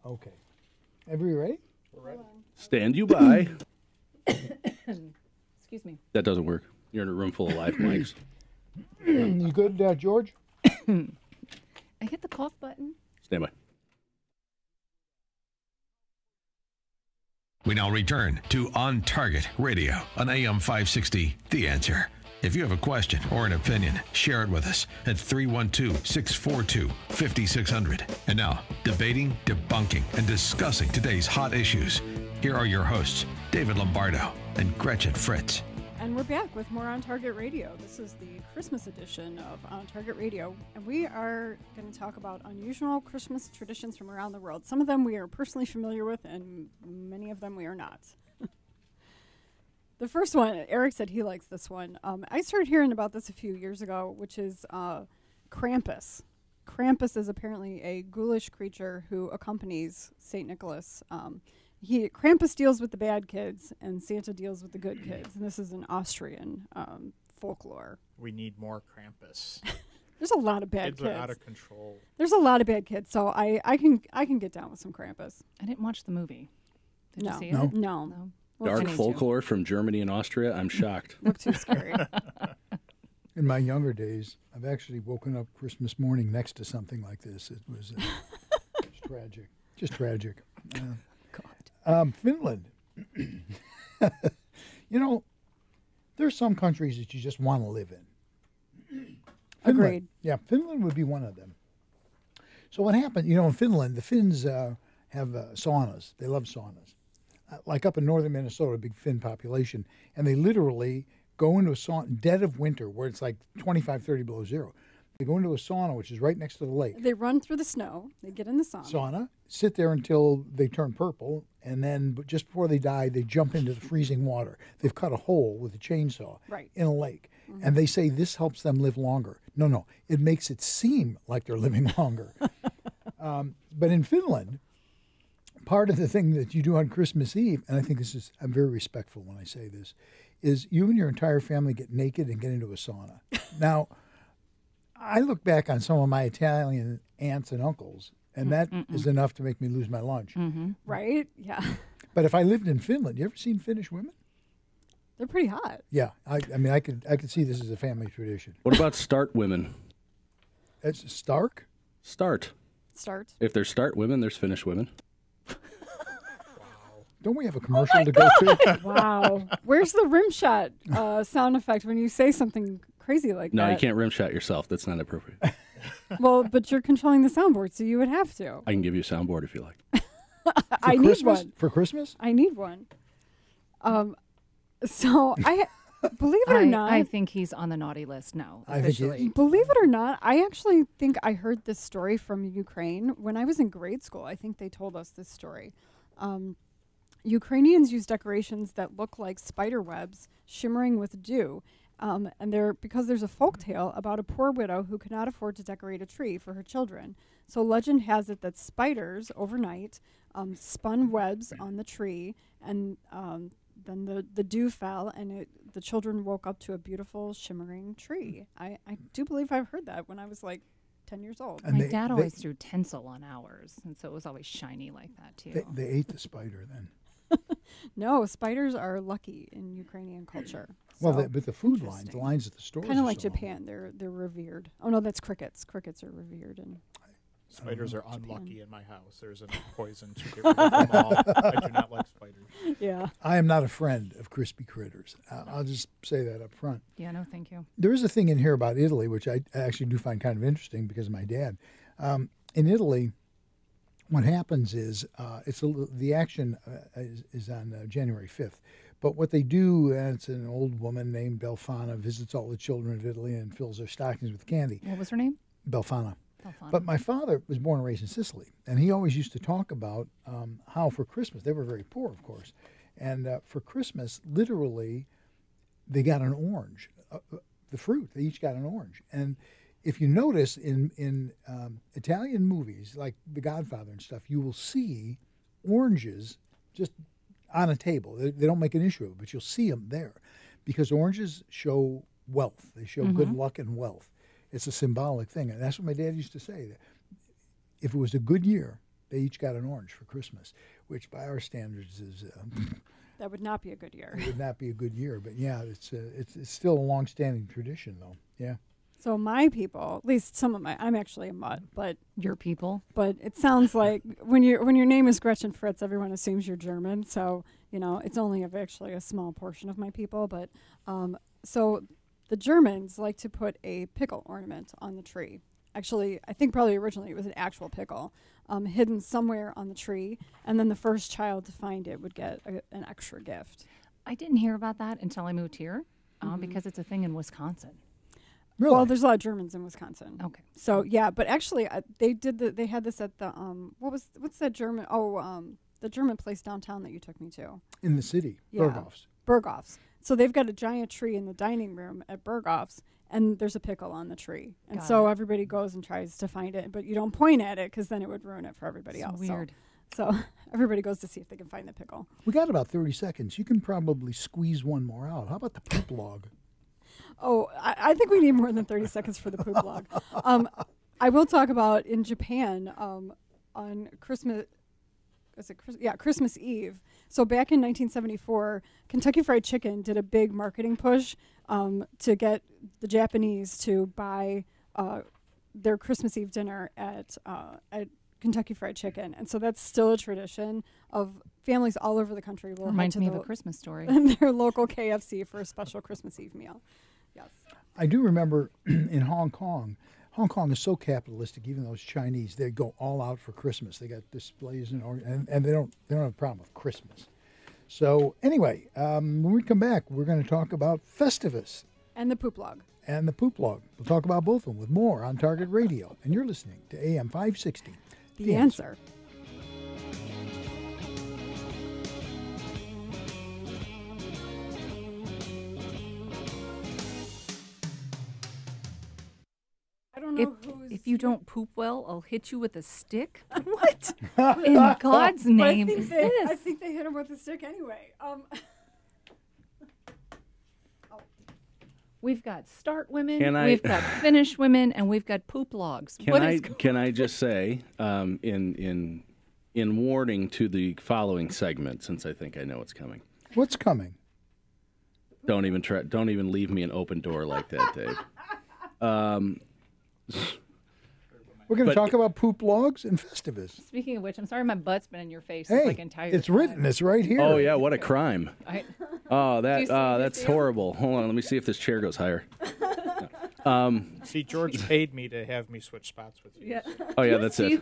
Okay, everybody ready? Stand you by. Excuse me. That doesn't work. You're in a room full of live mics. You good, George? I hit the cough button. Stand by. We now return to On Target Radio on AM 560, The Answer. If you have a question or an opinion, share it with us at 312-642-5600. And now, debating, debunking, and discussing today's hot issues. Here are your hosts, David Lombardo and Gretchen Fritz. And we're back with more On Target Radio. This is the Christmas edition of On Target Radio, and we are going to talk about unusual Christmas traditions from around the world. Some of them we are personally familiar with, and many of them we are not. The first one, Eric said he likes this one. I started hearing about this a few years ago, which is Krampus. Krampus is apparently a ghoulish creature who accompanies St. Nicholas. Krampus deals with the bad kids, and Santa deals with the good kids. And this is an Austrian folklore. We need more Krampus. There's a lot of bad Kids kids. are out of control. There's a lot of bad kids, so I can get down with some Krampus. I didn't watch the movie. Did No. you see No. it? No. No. Well, I Dark need to. folklore from Germany and Austria. I'm shocked. Look too scary. In my younger days, I've actually woken up Christmas morning next to something like this. It was just tragic. Just tragic. Finland. You know, there's some countries that you just want to live in. Finland. Agreed. Yeah, Finland would be one of them. So what happened, in Finland, the Finns have saunas. They love saunas. Like up in northern Minnesota, a big Finn population, and they literally go into a sauna dead of winter where it's like 25, 30 below zero. They go into a sauna, which is right next to the lake. They run through the snow. They get in the Sauna, sit there until they turn purple, and then just before they die, they jump into the freezing water. They've cut a hole with a chainsaw in a lake, and they say this helps them live longer. No, it makes it seem like they're living longer. But in Finland, part of the thing that you do on Christmas Eve, and I think I'm very respectful when I say this, is you and your entire family get naked and get into a sauna. Now, I look back on some of my Italian aunts and uncles, and that is enough to make me lose my lunch. Right? Yeah. But if I lived in Finland, you ever seen Finnish women? They're pretty hot. Yeah, I mean, I could see this as a family tradition. What about start women? It's Stark. Start. If there's start women, there's Finnish women. Don't we have a commercial to go to? Wow. Where's the rim shot sound effect when you say something crazy like No, that? you can't rim shot yourself. That's not appropriate. Well, but you're controlling the soundboard, so you would have to. I can give you a soundboard if you like. I need Christmas? one. For Christmas? I need one. So I believe it or not, I think he's on the naughty list now. I think he is. Officially. believe it or not, I actually think I heard this story from Ukraine when I was in grade school. I think they told us this story. Ukrainians use decorations that look like spider webs shimmering with dew. And because there's a folk tale about a poor widow who could not afford to decorate a tree for her children. So legend has it that spiders overnight spun webs on the tree, and then the dew fell, and the children woke up to a beautiful shimmering tree. I do believe I've heard that when I was like 10 years old. And My dad always threw tinsel on ours, and so it was always shiny like that too. They ate the spider then. No, spiders are lucky in Ukrainian culture. Well, So, but the food lines, the lines at the stores, kind of are like so Japan, they're revered. Oh no, that's crickets. Crickets are revered, and Spiders are unlucky in my house. There's enough poison to get rid of them all. I do not like spiders. Yeah. I am not a friend of crispy critters. I'll just say that up front. Yeah, no, thank you. There is a thing in here about Italy, which I actually do find kind of interesting because of my dad. In Italy, what happens is the action is on January 5th. But what they do, and it's an old woman named Belfana, visits all the children of Italy and fills their stockings with candy. What was her name? Belfana. Belfana. But my father was born and raised in Sicily, and he always used to talk about how for Christmas, they were very poor, of course, and for Christmas, literally, they got an orange, the fruit. They each got an orange. And if you notice in Italian movies, like The Godfather and stuff, you will see oranges just on a table. They don't make an issue of it, but you'll see them there because oranges show wealth. They show good luck and wealth. It's a symbolic thing. And that's what my dad used to say. That if it was a good year, they each got an orange for Christmas, which by our standards is... That would not be a good year. It would not be a good year. But yeah, it's still a long-standing tradition, though. Yeah. So my people, at least some of I'm actually a mutt, but Your people. but it sounds like when your name is Gretchen Fritz, everyone assumes you're German. So it's only actually a small portion of my people. But so the Germans like to put a pickle ornament on the tree. Actually, I think probably originally it was an actual pickle hidden somewhere on the tree, and then the first child to find it would get an extra gift. I didn't hear about that until I moved here because it's a thing in Wisconsin. Really? Well, there's a lot of Germans in Wisconsin. Okay. So yeah, but actually they had this at the what's that German the German place downtown that you took me to? In the city, Yeah. Berghoff's. So they've got a giant tree in the dining room at Berghoff's, and there's a pickle on the tree. And Got so it. everybody goes and tries to find it, but you don't point at it because then it would ruin it for everybody So else. weird. So everybody goes to see if they can find the pickle. We got about 30 seconds. You can probably squeeze one more out. How about the poop log? Oh, I think we need more than 30 seconds for the poop log. I will talk about in Japan on Christmas. Christmas Eve. So back in 1974, Kentucky Fried Chicken did a big marketing push to get the Japanese to buy their Christmas Eve dinner at Kentucky Fried Chicken, and so that's still a tradition of families all over the country will Reminds head me to of a Christmas story. their local KFC for a special Christmas Eve meal. Yes. I do remember in Hong Kong. Hong Kong is so capitalistic. Even those Chinese, they go all out for Christmas. They got displays and they don't have a problem with Christmas. So anyway, when we come back, we're going to talk about Festivus And the poop log. and the poop log. We'll talk about both of them with more on Target Radio. And you're listening to AM 560. The answer. I don't know If you don't poop well, I'll hit you with a stick. What in God's name is this? I think they hit him with a stick anyway. We've got start women, Can I- we've got finish women, and we've got poop logs. Can I just say, in warning to the following segment, since I think I know what's coming. What's coming? Don't even leave me an open door like that, Dave. We're going to But- talk about poop logs and Festivus. Speaking of which, I'm sorry my butt's been in your face Hey, like entire it's time. written. It's right here. Oh yeah, what a crime! I, Oh, Do you see- do you that's see it? horrible. Hold on, let me see if this chair goes higher. See, George paid me to have me switch spots with you. yeah. Oh yeah, that's See, it.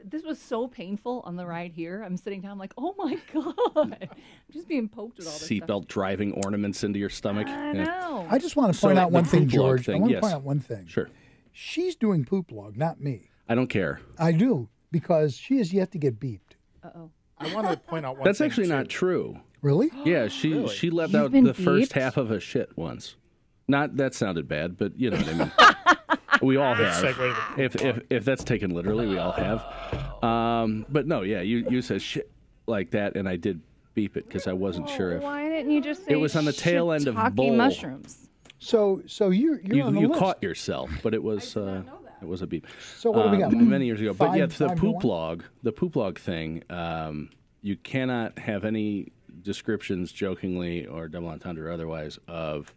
This was so painful on the ride here. I'm sitting down like, oh my God. I'm just being poked with all this stuff. Seatbelt driving ornaments into your stomach. I Yeah. know. I just want to So point out the one thing, poop log George. I thing, want to yes. point out one thing. Sure. She's doing poop log, not me. I don't care. I do, because she has yet to get beeped. Uh-oh. I want to point out one That's thing, actually too. not true. Really? Yeah, she Really? she left You've out been the first beeped? half of a shit once. Not that sounded bad, but you know what I mean. We all Good have. segue to the poop log. If that's taken literally, we all have. But no, yeah, you said shit like that, and I did beep it because I wasn't sure if Why didn't you just say It was on the tail end of shiitake bowl. mushrooms? So you're on the you list. caught yourself, but it was it was a beep. So what do we got? Many years ago. But yeah, Five the to poop one? log thing. You cannot have any descriptions, jokingly or double entendre or otherwise, of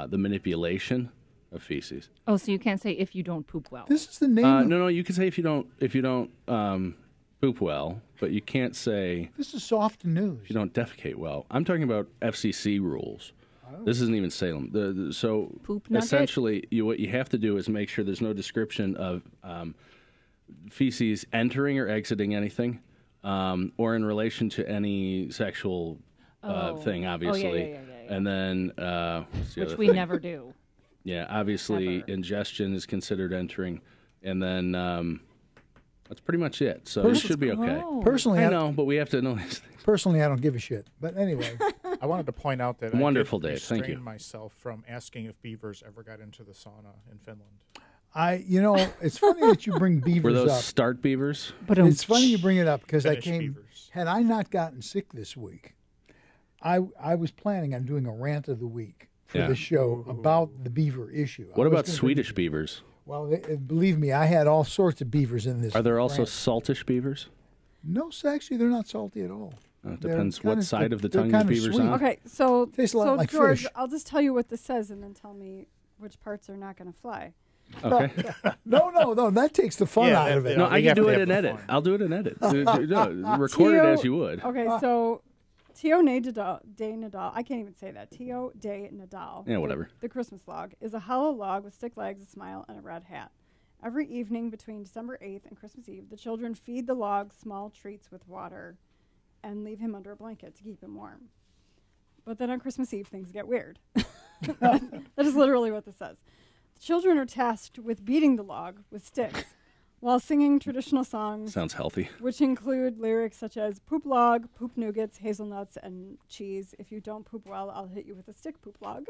the manipulation of feces. Oh, so you can't say if you don't poop well. This is the name. No, you can say if you don't poop well, but you can't say This is soft news. if you don't defecate well. I'm talking about FCC rules. This isn't even Salem. So Poop nugget? essentially, what you have to do is make sure there's no description of feces entering or exiting anything, or in relation to any sexual thing, obviously. yeah. And then what's the Which other we thing? never do. Yeah, obviously Ever. ingestion is considered entering, and then that's pretty much it. So you should be okay. Oh. Personally, I know, but we have to know these things. Personally, I don't give a shit. But anyway, I wanted to point out that Wonderful, I did Dave. Thank you. restrain myself from asking if beavers ever got into the sauna in Finland. it's funny that you bring beavers Were those up. start beavers? But It's funny you bring it up because I Finnish came. beavers. Had I not gotten sick this week, I was planning on doing a rant of the week for Yeah. the show about the beaver issue. What I was about gonna Swedish do- beavers? Well, believe me, I had all sorts of beavers in this. Are there also rant. saltish beavers? No, actually, they're not salty at all. It They're depends what kinda- side of the they're tongue the kinda beaver's sweet. on. Okay, so Tastes a lot like George, fish. I'll just tell you what this says, and then tell me which parts are not going to fly. Okay. No, that takes the fun Yeah, out of it. No, we I can have do to it have in the edit. fun. I'll do it in edit. No, record it Tio- as you would. Okay, so Tio de Nadal, I can't even say that. Tio de Nadal. Yeah, whatever. The Christmas log is a hollow log with stick legs, a smile, and a red hat. Every evening between December 8th and Christmas Eve, the children feed the log small treats with water and leave him under a blanket to keep him warm. But then on Christmas Eve, things get weird. That is literally what this says. The children are tasked with beating the log with sticks while singing traditional songs, Sounds healthy. which include lyrics such as poop log, poop nougats, hazelnuts, and cheese. If you don't poop well, I'll hit you with a stick poop log.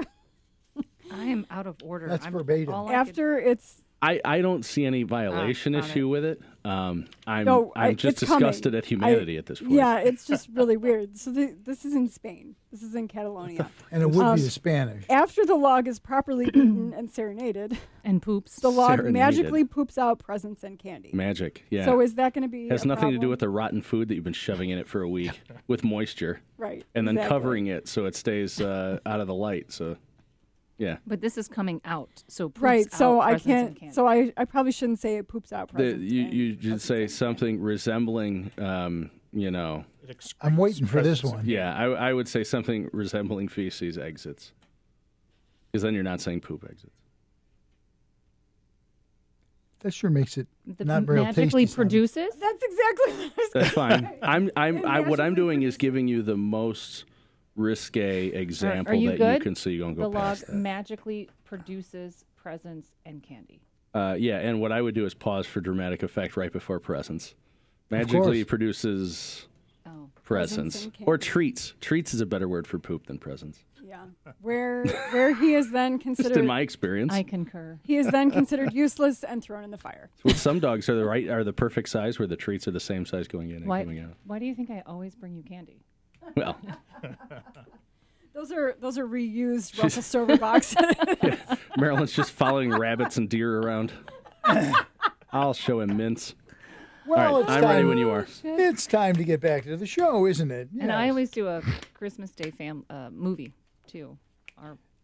I am out of order. That's I'm, verbatim. all I After it's I don't see any violation on issue it. with it. I'm just it's coming. disgusted at humanity at this point. Yeah, it's just really weird. So this is in Spain. This is in Catalonia. And it would be the Spanish. After the log is properly beaten and serenaded, and poops. the log Serenaded. magically poops out presents and candy. Magic. Yeah. So is that going to be has a nothing to do problem? with the rotten food that you've been shoving in it for a week with moisture, right? and then exactly. covering it so it stays out of the light. So, yeah. But this is coming out, so poops Right. So out I presents and can't. candy. So I probably shouldn't say it poops out The, presents. you and you should presents say and candy. something resembling, It excretes I'm waiting for this presents. one. yeah, I would say something resembling feces exits. Because then you're not saying poop exits. That sure makes it The not real magically tasty. produces. That's exactly what I was That's fine. What I'm magically doing is giving you the most risque example you that good? you can so you don't go The log past that. magically produces presents and candy. Yeah, and what I would do is pause for dramatic effect right before presents. Magically course. produces Oh. presents and or candy. treats. Treats is a better word for poop than presents. Yeah. Where he is then Just considered in my experience. I concur. he is then considered useless and thrown in the fire. Well, some dogs are the perfect size where the treats are the same size going in and coming out. Why do you think I always bring you candy? Well, Those are reused Russell Stover boxes. Marilyn's just following rabbits and deer around. I'll show him mints. Well, All right, it's I'm time, ready when you are. It's time to get back to the show, isn't it? And I Yes. always do a Christmas Day movie too.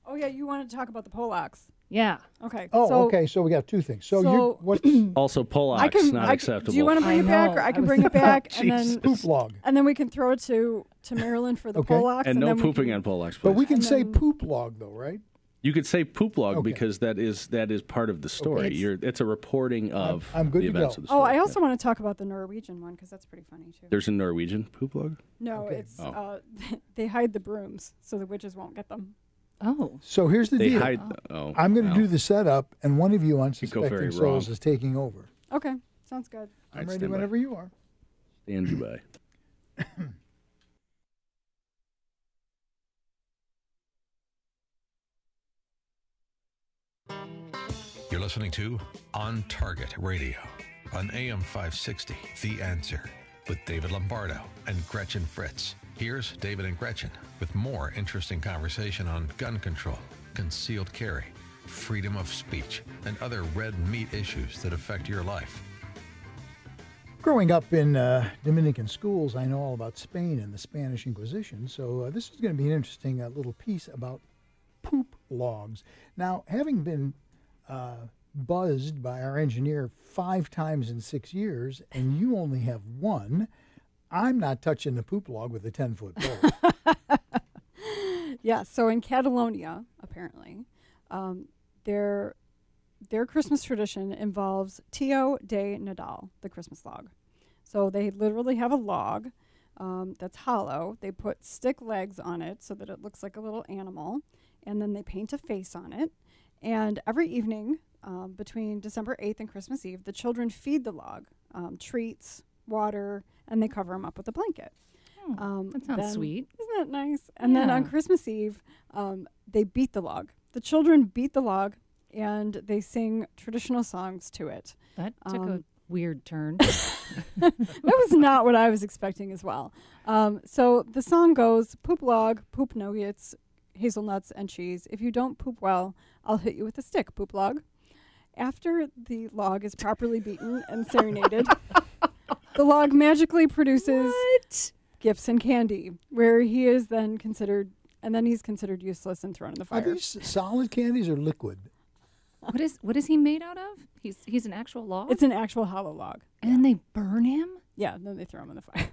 Oh yeah, you want to talk about the Polacks? Yeah. Okay. Oh, so, okay. So we got two things. So, so- you what Also, Polacks, not acceptable. Do you want to bring I it back, know. or I can I bring was- it back, and then poop log? we can throw it to Maryland for the Okay. Polacks, and no then we pooping can- on Polacks, please. But we can And say then- poop log though, right? You could say poop log Okay. because that is part of the story. Okay. It's a reporting of I'm good the to events go. of the story. Oh, I Yeah. also want to talk about the Norwegian one because that's pretty funny too. There's a Norwegian poop log? No, Okay. it's Oh. they hide the brooms so the witches won't get them. Oh. So here's the They deal. hide. Oh, I'm going to well. do the setup, and one of you go very unsuspecting souls wrong. is taking over. Okay, sounds good. All I'm right, ready stand by. whenever you are. Stand you by. You're listening to On Target Radio on AM 560, The Answer, with David Lombardo and Gretchen Fritz. Here's David and Gretchen with more interesting conversation on gun control, concealed carry, freedom of speech, and other red meat issues that affect your life. Growing up in Dominican schools, I know all about Spain and the Spanish Inquisition, so this is going to be an interesting little piece about poop logs. Now, having been buzzed by our engineer 5 times in 6 years, and you only have one, I'm not touching the poop log with a 10-foot pole. Yeah, so in Catalonia, apparently, their Christmas tradition involves Tio de Nadal, the Christmas log. So they literally have a log that's hollow. They put stick legs on it so that it looks like a little animal, and then they paint a face on it. And every evening between December 8th and Christmas Eve, the children feed the log treats, water, and they cover them up with a blanket. That sounds sweet. Isn't that nice? And then on Christmas Eve, they beat the log. The children beat the log, and they sing traditional songs to it. That took a weird turn. That was not what I was expecting as well. So the song goes, poop log, poop nuggets, hazelnuts, and cheese. If you don't poop well, I'll hit you with a stick, poop log. After the log is properly beaten and serenaded, the log magically produces gifts and candy, where he is then considered, and then he's considered useless and thrown in the Are fire. these solid candies or liquid? What is he made out of? He's an actual log? It's an actual hollow log. And then they burn him? Yeah, and then they throw him in the fire.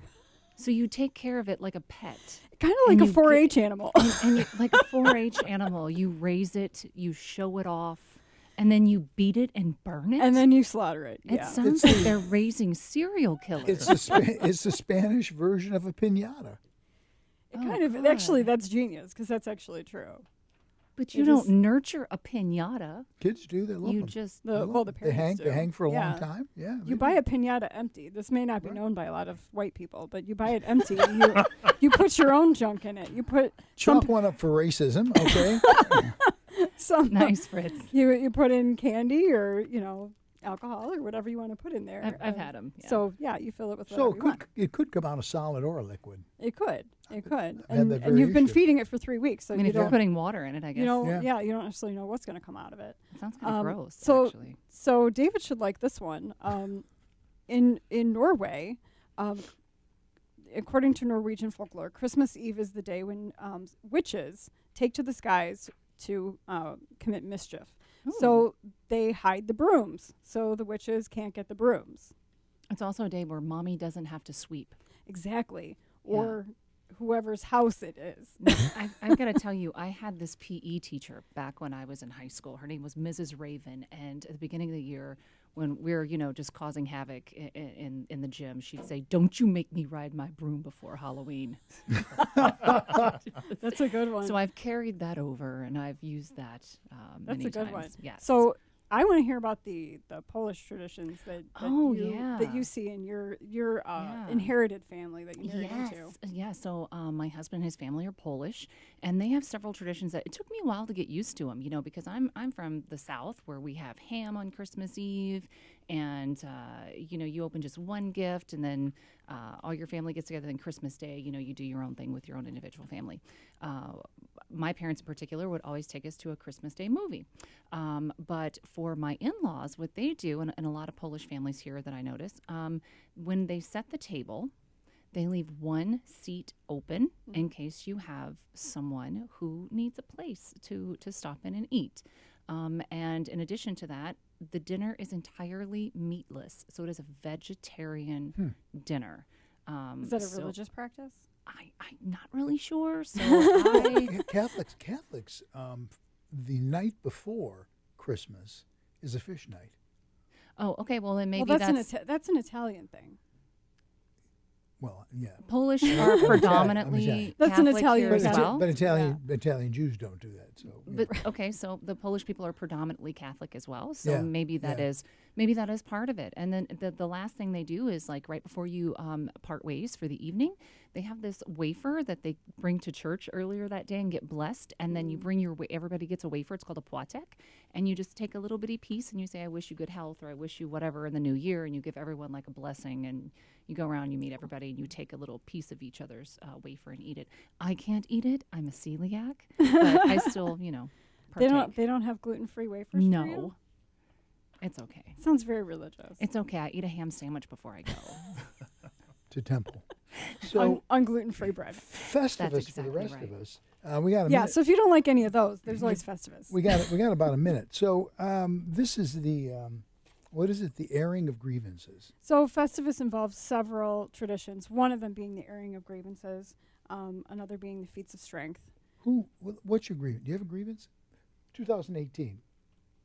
So you take care of it like a pet. Kind of like a 4-H animal. And you, like a 4-H animal, you raise it, you show it off, and then you beat it and burn it? And then you slaughter it. It Yeah. sounds like they're raising serial killers. It's the Spanish version of a piñata. It kind of, actually, that's genius, because that's actually true. But you don't nurture a piñata. Kids do. They love You them. just They love the them. parents They hang for a Yeah. long time. Yeah. You buy a piñata empty. This may not be known by a lot of white people, but you buy it empty. And you put your own junk in it. You put Chalk one up for racism, okay? some nice, Fritz. You put in candy or alcohol or whatever you want to put in there. I've had them. Yeah. So yeah, you fill it with So whatever you want. it could come out a solid or a liquid. It could. had And that you've been variation. feeding it for 3 weeks, so I mean, you if you're don't. putting water in it, I guess. You know, Yeah. you don't necessarily know what's going to come out of it. It sounds kind of gross, so, actually. So David should like this one. In Norway, according to Norwegian folklore, Christmas Eve is the day when witches take to the skies to commit mischief. So they hide the brooms, so the witches can't get the brooms. It's also a day where mommy doesn't have to sweep. Exactly. Or whoever's house it is. I've got to tell you, I had this PE teacher back when I was in high school. Her name was Mrs. Raven, and at the beginning of the year, when we were, just causing havoc in the gym, she'd say, "Don't you make me ride my broom before Halloween." That's a good one. So I've carried that over, and I've used that many That's a good times. one. Yes. So I want to hear about the Polish traditions that yeah. you see in your inherited family that you married into. Yeah, so my husband and his family are Polish, and they have several traditions that it took me a while to get used to them, because I'm from the South where we have ham on Christmas Eve, and you open just one gift, and then all your family gets together. Then Christmas Day, you do your own thing with your own individual family. My parents in particular would always take us to a Christmas Day movie. But for my in-laws, what they do, and a lot of Polish families here that I notice, when they set the table, they leave one seat open in case you have someone who needs a place to stop in and eat. And in addition to that, the dinner is entirely meatless. So it is a vegetarian dinner. Is that a religious practice? I'm not really sure. So Catholics, the night before Christmas is a fish night. Oh, okay. Well, then maybe that's an Italian thing. Well, yeah. Polish are predominantly That's an Catholic Italian here as thing. well. But Italian Jews don't do that. So, But okay, so the Polish people are predominantly Catholic as well. So Yeah, maybe that is part of it. And then the last thing they do is, like, right before you part ways for the evening, they have this wafer that they bring to church earlier that day and get blessed. And then you bring everybody gets a wafer. It's called a płatek, and you just take a little bitty piece and you say, "I wish you good health," or "I wish you whatever in the new year," and you give everyone like a blessing. And you go around, you meet everybody, and you take a little piece of each other's wafer and eat it. I can't eat it. I'm a celiac, but I still, partake. They don't have gluten-free wafers for you? No. It's okay. Sounds very religious. It's okay. I eat a ham sandwich before I go. to temple. So on gluten-free bread. Festivus That's for the exactly rest right. of us. We got a Yeah, minute. so if you don't like any of those, there's always Festivus. We got about a minute. So this is the What is it? The airing of grievances. So Festivus involves several traditions, one of them being the airing of grievances, another being the feats of strength. What's your grievance? Do you have a grievance? 2018.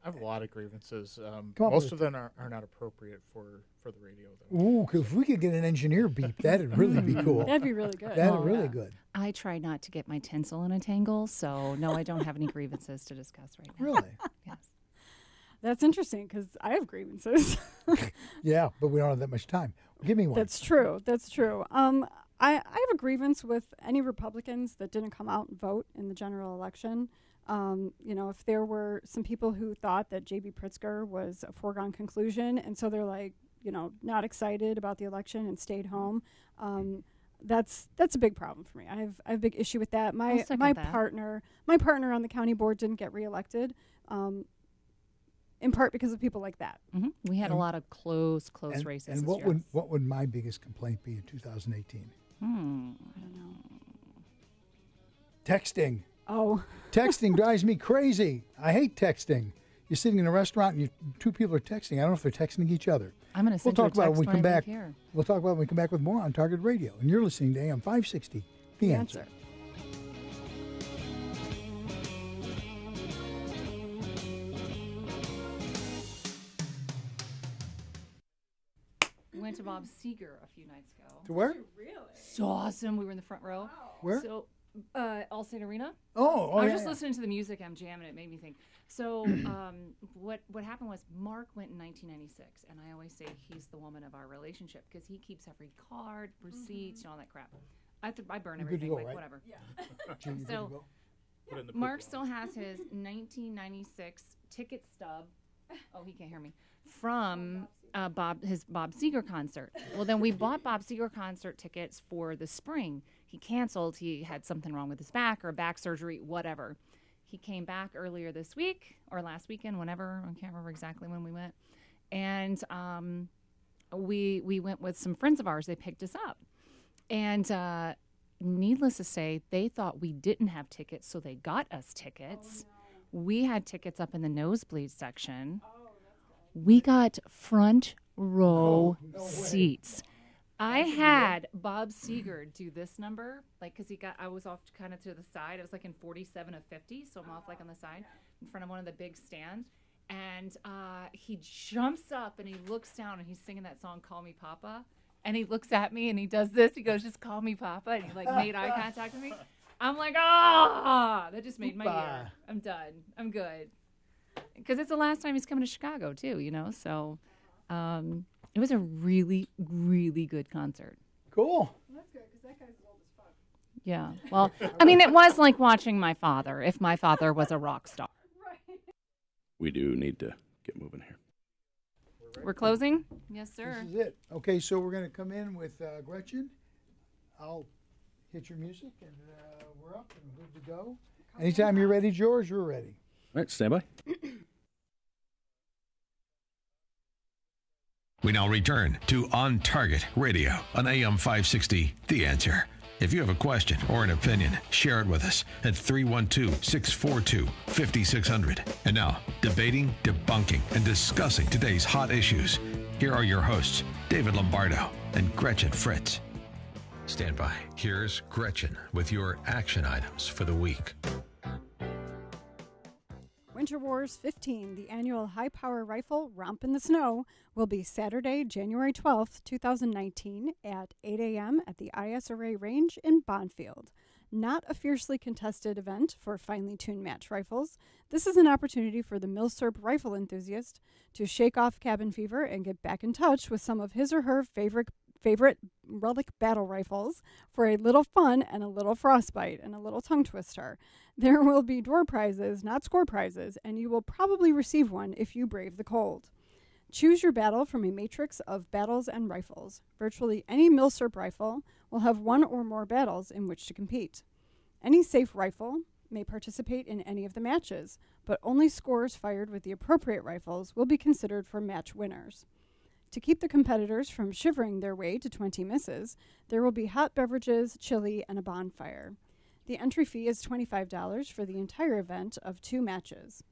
I have a lot of grievances. Come Most on. of them are not appropriate for the radio, though. Ooh, 'cause if we could get an engineer beep, that'd really be cool. That'd be really good. That'd Oh, really yeah. good. I try not to get my tinsel in a tangle, so no, I don't have any grievances to discuss right now. Really? Yes. That's interesting because I have grievances. Yeah, but we don't have that much time. Give me one. That's true. That's true. I have a grievance with any Republicans that didn't come out and vote in the general election. If there were some people who thought that J.B. Pritzker was a foregone conclusion, and so they're like, not excited about the election and stayed home. That's a big problem for me. I have a big issue with that. My second my that. partner on the county board didn't get reelected, in part because of people like that. We had a lot of close and, races. and this what year. would my biggest complaint be in 2018? I don't know. Texting. Oh, Texting drives me crazy. I hate texting. You're sitting in a restaurant and two people are texting. I don't know if they're texting each other. I'm going to We'll send you a talk about it text when we when come I leave back. here. We'll talk about it when we come back with more on Target Radio. And you're listening to AM 560, The Answer. We went to Bob Seger a few nights ago. To where? So awesome. We were in the front row. Where? So, Allstate Arena. Oh, I was yeah, just yeah. listening to the music. I'm jamming. It made me think. So, what happened was Mark went in 1996, and I always say he's the woman of our relationship because he keeps every card, receipts, and all that crap. I burn You're good to everything, go, like right? whatever. Jim, you good to So- go? Put it in the Mark poop still has his 1996 ticket stub. Oh, he can't hear me. From his Bob Seger concert. Well, then we bought Bob Seger concert tickets for the spring. He canceled. He had something wrong with his back or back surgery, whatever. He came back earlier this week or last weekend, whenever. I can't remember exactly when we went. And we went with some friends of ours. They picked us up. And needless to say, they thought we didn't have tickets, so they got us tickets. We had tickets up in the nosebleed section. We got front row seats. I had Bob Seger do this number, because I was off kind of to the side. I was like in 47 of 50, so I'm off like on the side in front of one of the big stands. And he jumps up and he looks down and he's singing that song, Call Me Papa. And he looks at me and he does this. He goes, just call me Papa. And he made eye contact with me. I'm like, that just made my year. I'm done. I'm good. Because it's the last time he's coming to Chicago too, So it was a really, really good concert. Cool. that's good because that guy's old as fuck. Yeah. Well, I mean, it was like watching my father, if my father was a rock star. We do need to get moving here. We're closing? Yes, sir. This is it. Okay, so we're going to come in with Gretchen. I'll hit your music, and we're up and good to go. Anytime you're ready, George, we're ready. All right, stand by. We now return to On Target Radio on AM 560, The Answer. If you have a question or an opinion, share it with us at 312-642-5600. And now, debating, debunking, and discussing today's hot issues. Here are your hosts, David Lombardo and Gretchen Fritz. Stand by. Here's Gretchen with your action items for the week. Winter Wars 15, the annual high-power rifle Romp in the Snow, will be Saturday, January 12th, 2019 at 8 a.m. at the ISRA range in Bonfield. Not a fiercely contested event for finely tuned match rifles. This is an opportunity for the Milsurp rifle enthusiast to shake off cabin fever and get back in touch with some of his or her favorite relic battle rifles for a little fun and a little frostbite and a little tongue twister. There will be door prizes, not score prizes, and you will probably receive one if you brave the cold. Choose your battle from a matrix of battles and rifles. Virtually any Milsurp rifle will have one or more battles in which to compete. Any safe rifle may participate in any of the matches, but only scores fired with the appropriate rifles will be considered for match winners. To keep the competitors from shivering their way to 20 misses, there will be hot beverages, chili, and a bonfire. The entry fee is $25 for the entire event of 2 matches.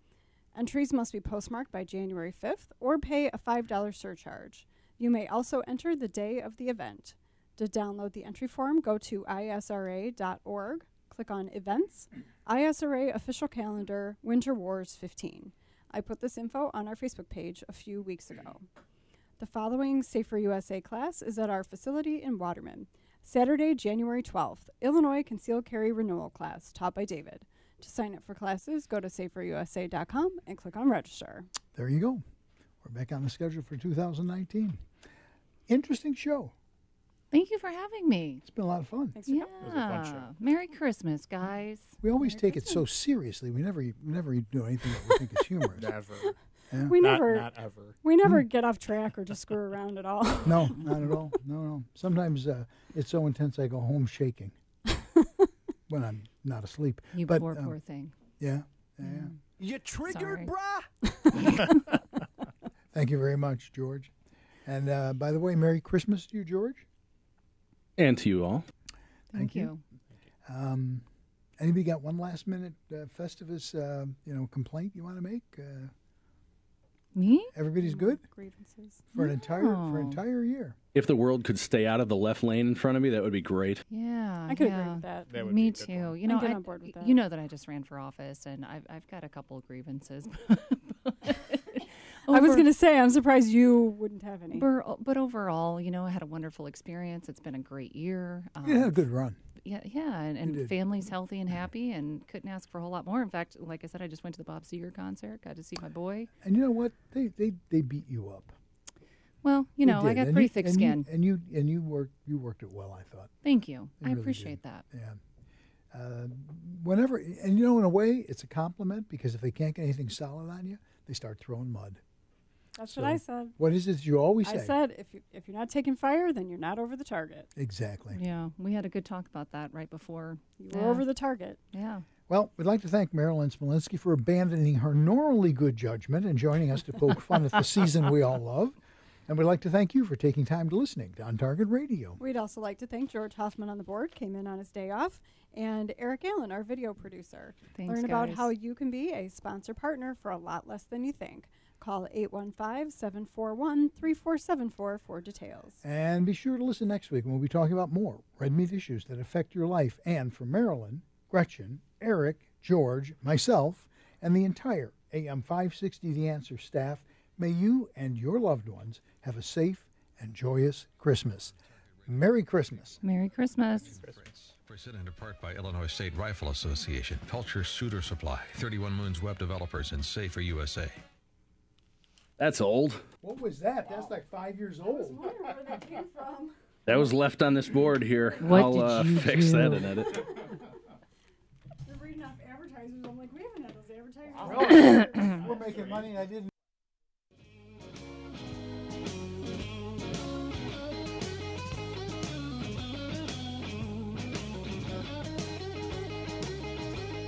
Entries must be postmarked by January 5th or pay a $5 surcharge. You may also enter the day of the event. To download the entry form, go to isra.org, click on Events, ISRA Official Calendar, Winter Wars 15. I put this info on our Facebook page a few weeks ago. The following Safer USA class is at our facility in Waterman. Saturday, January 12th, Illinois Concealed Carry Renewal class, taught by David. To sign up for classes, go to saferusa.com and click on Register. There you go. We're back on the schedule for 2019. Interesting show. Thank you for having me. It's been a lot of fun. Thanks for coming. was a fun show. Merry Christmas, guys. We always take it so seriously. We never do anything that we think is humorous. Never. Yeah? We never, Not ever. we never get off track or just screw around at all. No, not at all. No. Sometimes it's so intense I go home shaking when I'm not asleep. You But, poor thing. Yeah. You triggered, Sorry. brah? Thank you very much, George. And by the way, Merry Christmas to you, George. And to you all. Thank you. Anybody got one last minute Festivus complaint you want to make? Me? Everybody's good Grievances. for an entire year. If the world could stay out of the left lane in front of me, that would be great. Yeah. I could yeah. agree with that. That would Me be a good too. one. You know, get on board with that. You know that I just ran for office, and I've got a couple of grievances. I was going to say, I'm surprised you wouldn't have any. But overall, you know, I had a wonderful experience. It's been a great year. You had a good run. Yeah, and did. family's healthy and happy, and couldn't ask for a whole lot more. In fact, like I said, I just went to the Bob Seger concert, got to see my boy. And you know what? They beat you up. Well, you They know, I did. got And pretty you- thick and skin. You worked it well, I thought. Thank you. They I really appreciate did. that. Yeah. Whenever, and you know, in a way, it's a compliment because if they can't get anything solid on you, they start throwing mud. That's So, what I said. What is it you always say? I said, if you're not taking fire, then you're not over the target. Exactly. Yeah, we had a good talk about that right before. You were over the target. Yeah. Well, we'd like to thank Marilyn Smolinski for abandoning her normally good judgment and joining us to poke fun at the season we all love. And we'd like to thank you for taking time to listening to On Target Radio. We'd also like to thank George Hoffman on the board, came in on his day off, and Eric Allen, our video producer. Thanks, Learn about guys. how you can be a sponsor partner for a lot less than you think. Call 815-741-3474 for details. And be sure to listen next week when we'll be talking about more red meat issues that affect your life. And for Marilyn, Gretchen, Eric, George, myself, and the entire AM 560 The Answer staff, may you and your loved ones have a safe and joyous Christmas. Merry Christmas. Merry Christmas. Presented in part by Illinois State Rifle Association, Pelcher Suitor Supply, 31 Moons Web Developers, and Safer USA. That's old. What was that? That's like 5 years old. wondering where that came from. That was left on this board here. What I'll did you fix do? that and edit. They're reading off advertisers. I'm like, we haven't had those advertisers. We're making money and I didn't